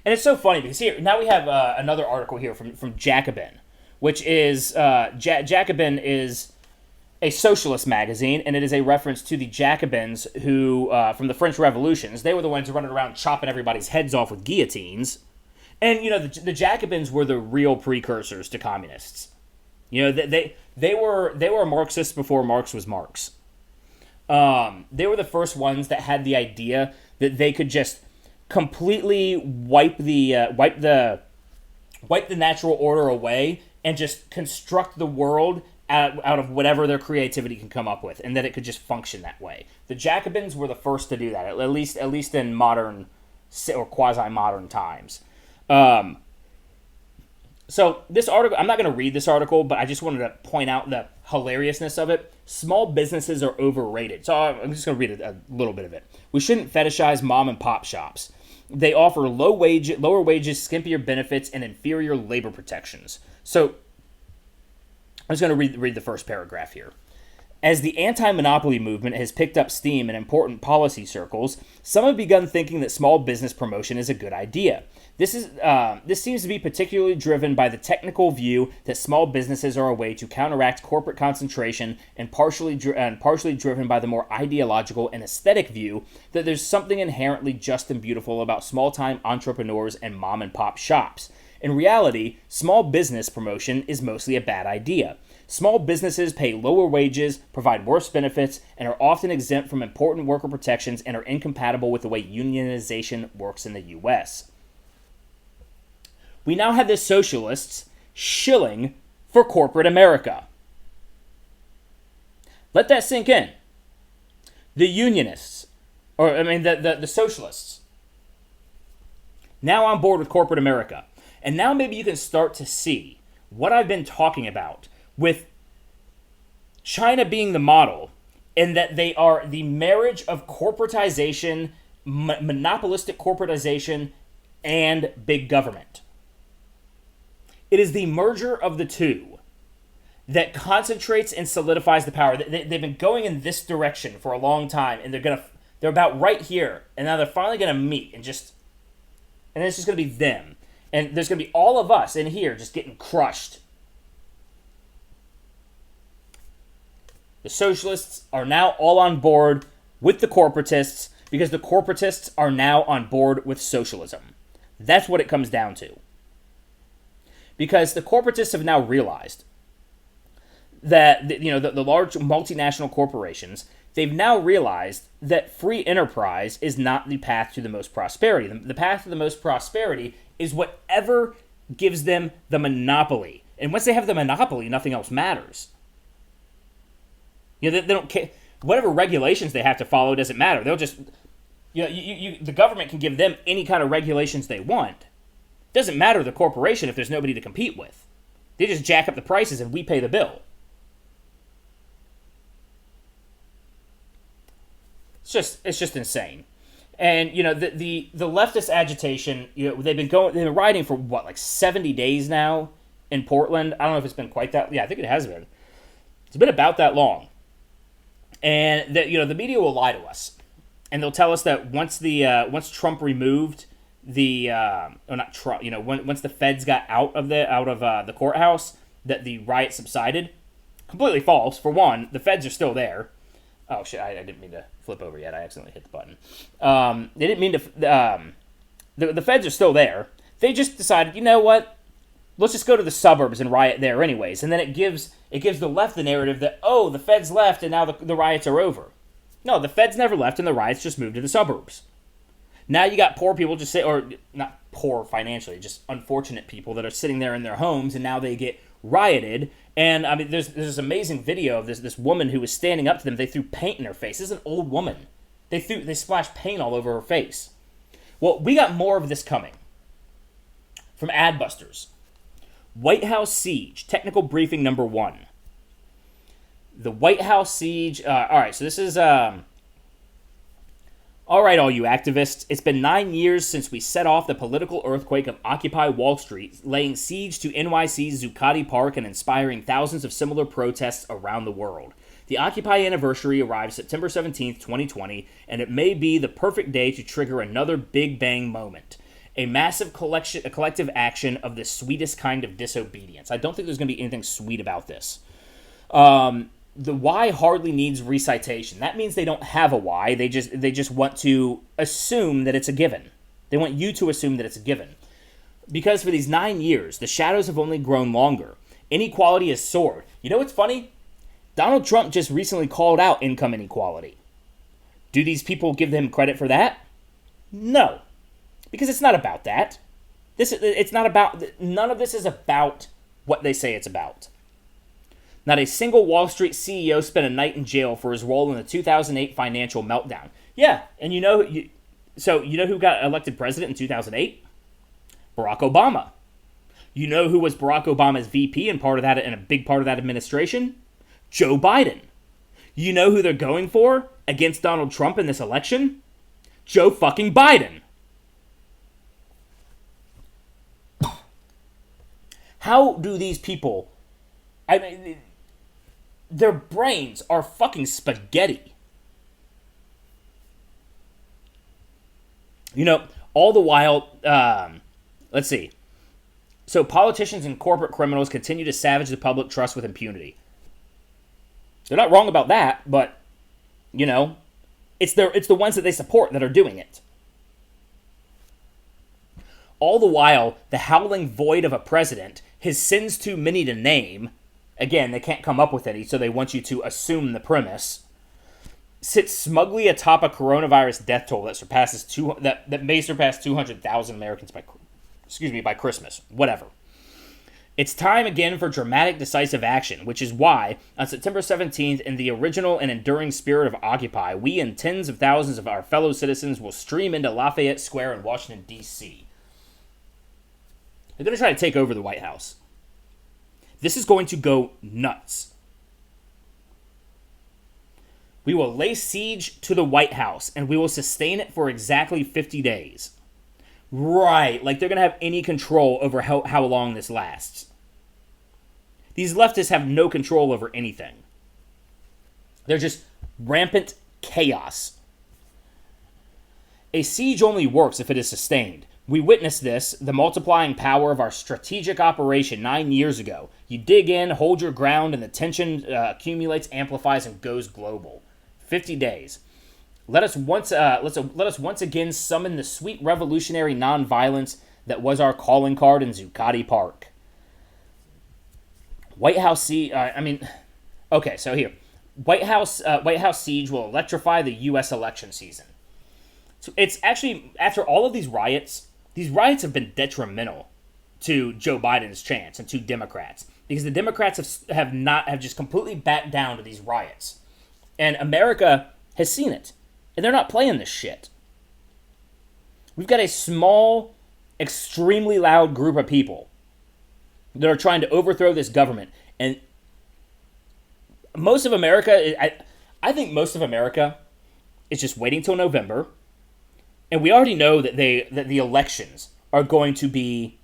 And it's so funny because here now we have another article here from Jacobin, which is Jacobin is a socialist magazine, and it is a reference to the Jacobins who, from the French Revolutions, they were the ones running around chopping everybody's heads off with guillotines. And, you know, the Jacobins were the real precursors to communists. You know, they were Marxists before Marx was Marx. They were the first ones that had the idea that they could just completely wipe the natural order away and just construct the world out of whatever their creativity can come up with, and that it could just function that way. The Jacobins were the first to do that, at least in modern or quasi-modern times. So this article, I'm not going to read this article, but I just wanted to point out the hilariousness of it. Small businesses are overrated. So I'm just going to read a little bit of it. We shouldn't fetishize mom and pop shops. They offer lower wages, skimpier benefits, and inferior labor protections. So I'm just going to read the first paragraph here. As the anti-monopoly movement has picked up steam in important policy circles, some have begun thinking that small business promotion is a good idea. This seems to be particularly driven by the technical view that small businesses are a way to counteract corporate concentration, and partially driven by the more ideological and aesthetic view that there's something inherently just and beautiful about small-time entrepreneurs and mom-and-pop shops. In reality, small business promotion is mostly a bad idea. Small businesses pay lower wages, provide worse benefits, and are often exempt from important worker protections and are incompatible with the way unionization works in the U.S. We now have the socialists shilling for corporate America. Let that sink in. The unionists, the socialists, now on board with corporate America. And now maybe you can start to see what I've been talking about with China being the model, and that they are the marriage of corporatization, monopolistic corporatization, and big government. It is the merger of the two that concentrates and solidifies the power. They've been going in this direction for a long time, and they're about right here, and now they're finally going to meet, and it's just going to be them. And there's going to be all of us in here just getting crushed. The socialists are now all on board with the corporatists because the corporatists are now on board with socialism. That's what it comes down to. Because the corporatists have now realized that, the large multinational corporations, they've now realized that free enterprise is not the path to the most prosperity. The path to the most prosperity is whatever gives them the monopoly. And once they have the monopoly, nothing else matters. They don't care. Whatever regulations they have to follow doesn't matter. They'll just, the government can give them any kind of regulations they want. Doesn't matter to the corporation if there's nobody to compete with. They just jack up the prices and we pay the bill. It's just insane. And the leftist agitation, they've been riding for 70 days now in Portland. I don't know if it's been quite that. Yeah, I think it has been. It's been about that long. And the media will lie to us, and they'll tell us that once Trump removed not Trump, once the feds got out of the courthouse, that the riot subsided. Completely false. For one, the feds are still there. Oh shit! I didn't mean to flip over yet. I accidentally hit the button. They didn't mean to. The feds are still there. They just decided, you know what? Let's just go to the suburbs and riot there anyways. And then it gives the left the narrative that, oh, the feds left and now the riots are over. No, the feds never left and the riots just moved to the suburbs. Now you got poor people or not poor financially, just unfortunate people that are sitting there in their homes, and now they get rioted. And I mean, there's this amazing video of this woman who was standing up to them. They threw paint in her face. This is an old woman. They splashed paint all over her face. Well, we got more of this coming from Adbusters. White House siege, technical briefing number 1. The White House siege. All right, so this is. All right, all you activists. It's been 9 years since we set off the political earthquake of Occupy Wall Street, laying siege to NYC's Zuccotti Park and inspiring thousands of similar protests around the world. The Occupy anniversary arrives September 17th, 2020, and it may be the perfect day to trigger another Big Bang moment. A massive collective action of the sweetest kind of disobedience. I don't think there's going to be anything sweet about this. The why hardly needs recitation. That means they don't have a why. They just want to assume that it's a given. They want you to assume that it's a given. Because for these 9 years, the shadows have only grown longer. Inequality has soared. You know what's funny? Donald Trump just recently called out income inequality. Do these people give him credit for that? No. Because it's not about that. None of this is about what they say it's about. Not a single Wall Street CEO spent a night in jail for his role in the 2008 financial meltdown. Yeah, and you know who got elected president in 2008? Barack Obama. You know who was Barack Obama's VP and a big part of that administration? Joe Biden. You know who they're going for against Donald Trump in this election? Joe fucking Biden. How do these people... I mean, their brains are fucking spaghetti. All the while... let's see. So politicians and corporate criminals continue to savage the public trust with impunity. They're not wrong about that, but, it's the ones that they support that are doing it. All the while, the howling void of a president, his sins too many to name, again, they can't come up with any, so they want you to assume the premise, sits smugly atop a coronavirus death toll that may surpass 200,000 Americans by Christmas. Whatever. It's time again for dramatic, decisive action, which is why, on September 17th, in the original and enduring spirit of Occupy, we and tens of thousands of our fellow citizens will stream into Lafayette Square in Washington, D.C. They're going to try to take over the White House. This is going to go nuts. We will lay siege to the White House, and we will sustain it for exactly 50 days. Right, like they're going to have any control over how long this lasts. These leftists have no control over anything. They're just rampant chaos. A siege only works if it is sustained. We witnessed this, the multiplying power of our strategic operation 9 years ago. You dig in, hold your ground, and the tension accumulates, amplifies, and goes global. 50 days. Let us once again summon the sweet revolutionary nonviolence that was our calling card in Zuccotti Park. White House siege. Okay, so here, White House siege will electrify the U.S. election season. So it's actually, after all of these riots have been detrimental to Joe Biden's chance and to Democrats, because the Democrats have just completely backed down to these riots, and America has seen it. And they're not playing this shit. We've got a small, extremely loud group of people that are trying to overthrow this government. And most of America, I think most of America is just waiting till November. And we already know that the elections are going to be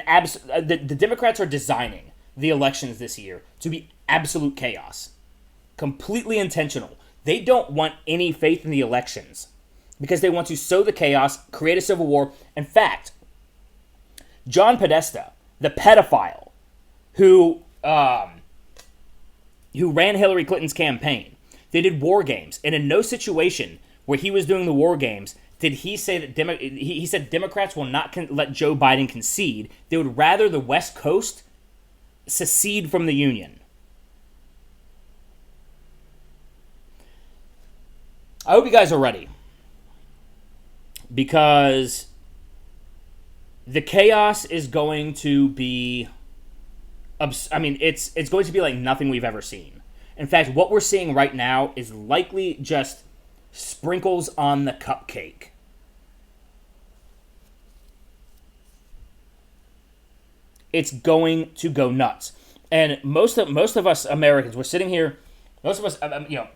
The Democrats are designing the elections this year to be absolute chaos, completely intentional. They don't want any faith in the elections because they want to sow the chaos, create a civil war. In fact, John Podesta, the pedophile who ran Hillary Clinton's campaign, they did war games, and in no situation where he was doing the war games did he say that he said Democrats will not let Joe Biden concede. They would rather the West Coast secede from the Union. I hope you guys are ready, because the chaos is going to be, it's going to be like nothing we've ever seen. In fact, what we're seeing right now is likely just sprinkles on the cupcake. It's going to go nuts. And most of us Americans, we're sitting here, most of us,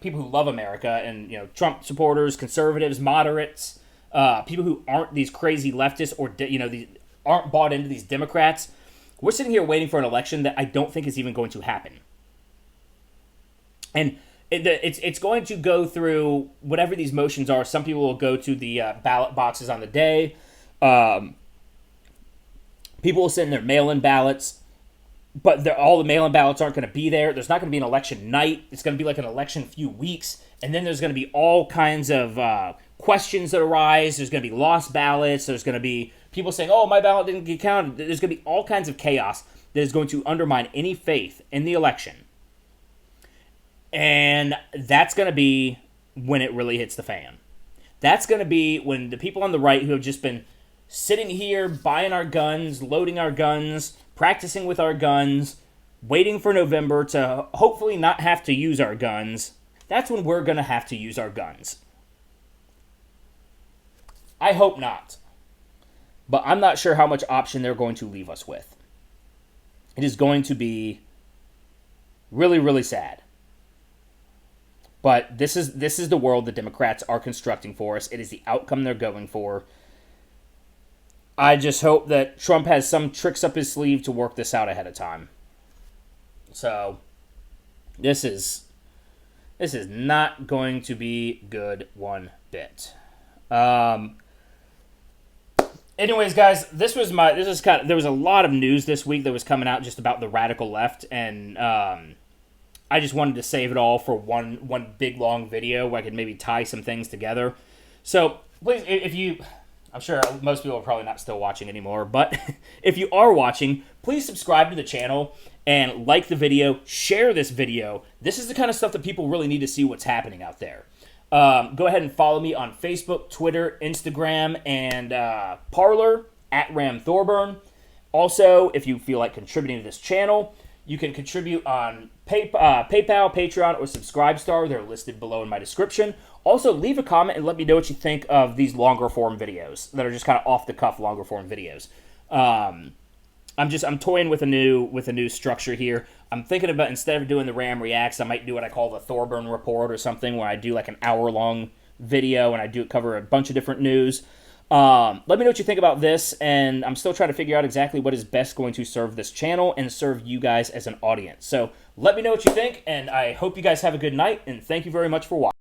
people who love America and, Trump supporters, conservatives, moderates, people who aren't these crazy leftists or, aren't bought into these Democrats, we're sitting here waiting for an election that I don't think is even going to happen. And it's going to go through whatever these motions are. Some people will go to the ballot boxes on the day. People will send their mail-in ballots, but all the mail-in ballots aren't going to be there. There's not going to be an election night. It's going to be like an election few weeks, and then there's going to be all kinds of questions that arise. There's going to be lost ballots. There's going to be people saying, oh, my ballot didn't get counted. There's going to be all kinds of chaos that is going to undermine any faith in the election. And that's going to be when it really hits the fan. That's going to be when the people on the right who have just been sitting here buying our guns, loading our guns, practicing with our guns, waiting for November to hopefully not have to use our guns, that's when we're going to have to use our guns. I hope not. But I'm not sure how much option they're going to leave us with. It is going to be really, really sad. But this is the world the Democrats are constructing for us. It is the outcome they're going for. I just hope that Trump has some tricks up his sleeve to work this out ahead of time. So, this is not going to be good one bit. Anyways, guys, there was a lot of news this week that was coming out just about the radical left, and I just wanted to save it all for one big long video where I could maybe tie some things together. So, please, I'm sure most people are probably not still watching anymore, but if you are watching, please subscribe to the channel and like the video, share this video. This is the kind of stuff that people really need to see what's happening out there. Go ahead and follow me on Facebook, Twitter, Instagram, and Parler at Ram Thorburn. Also, if you feel like contributing to this channel, you can contribute on PayPal, Patreon, or Subscribestar. They're listed below in my description. Also, leave a comment and let me know what you think of these longer form videos that are just kind of off the cuff longer form videos. I'm toying with a new structure here. I'm thinking about, instead of doing the Ram Reacts, I might do what I call the Thorburn Report or something, where I do like an hour-long video and I cover a bunch of different news. Let me know what you think about this, and I'm still trying to figure out exactly what is best going to serve this channel and serve you guys as an audience. So let me know what you think, and I hope you guys have a good night, and thank you very much for watching.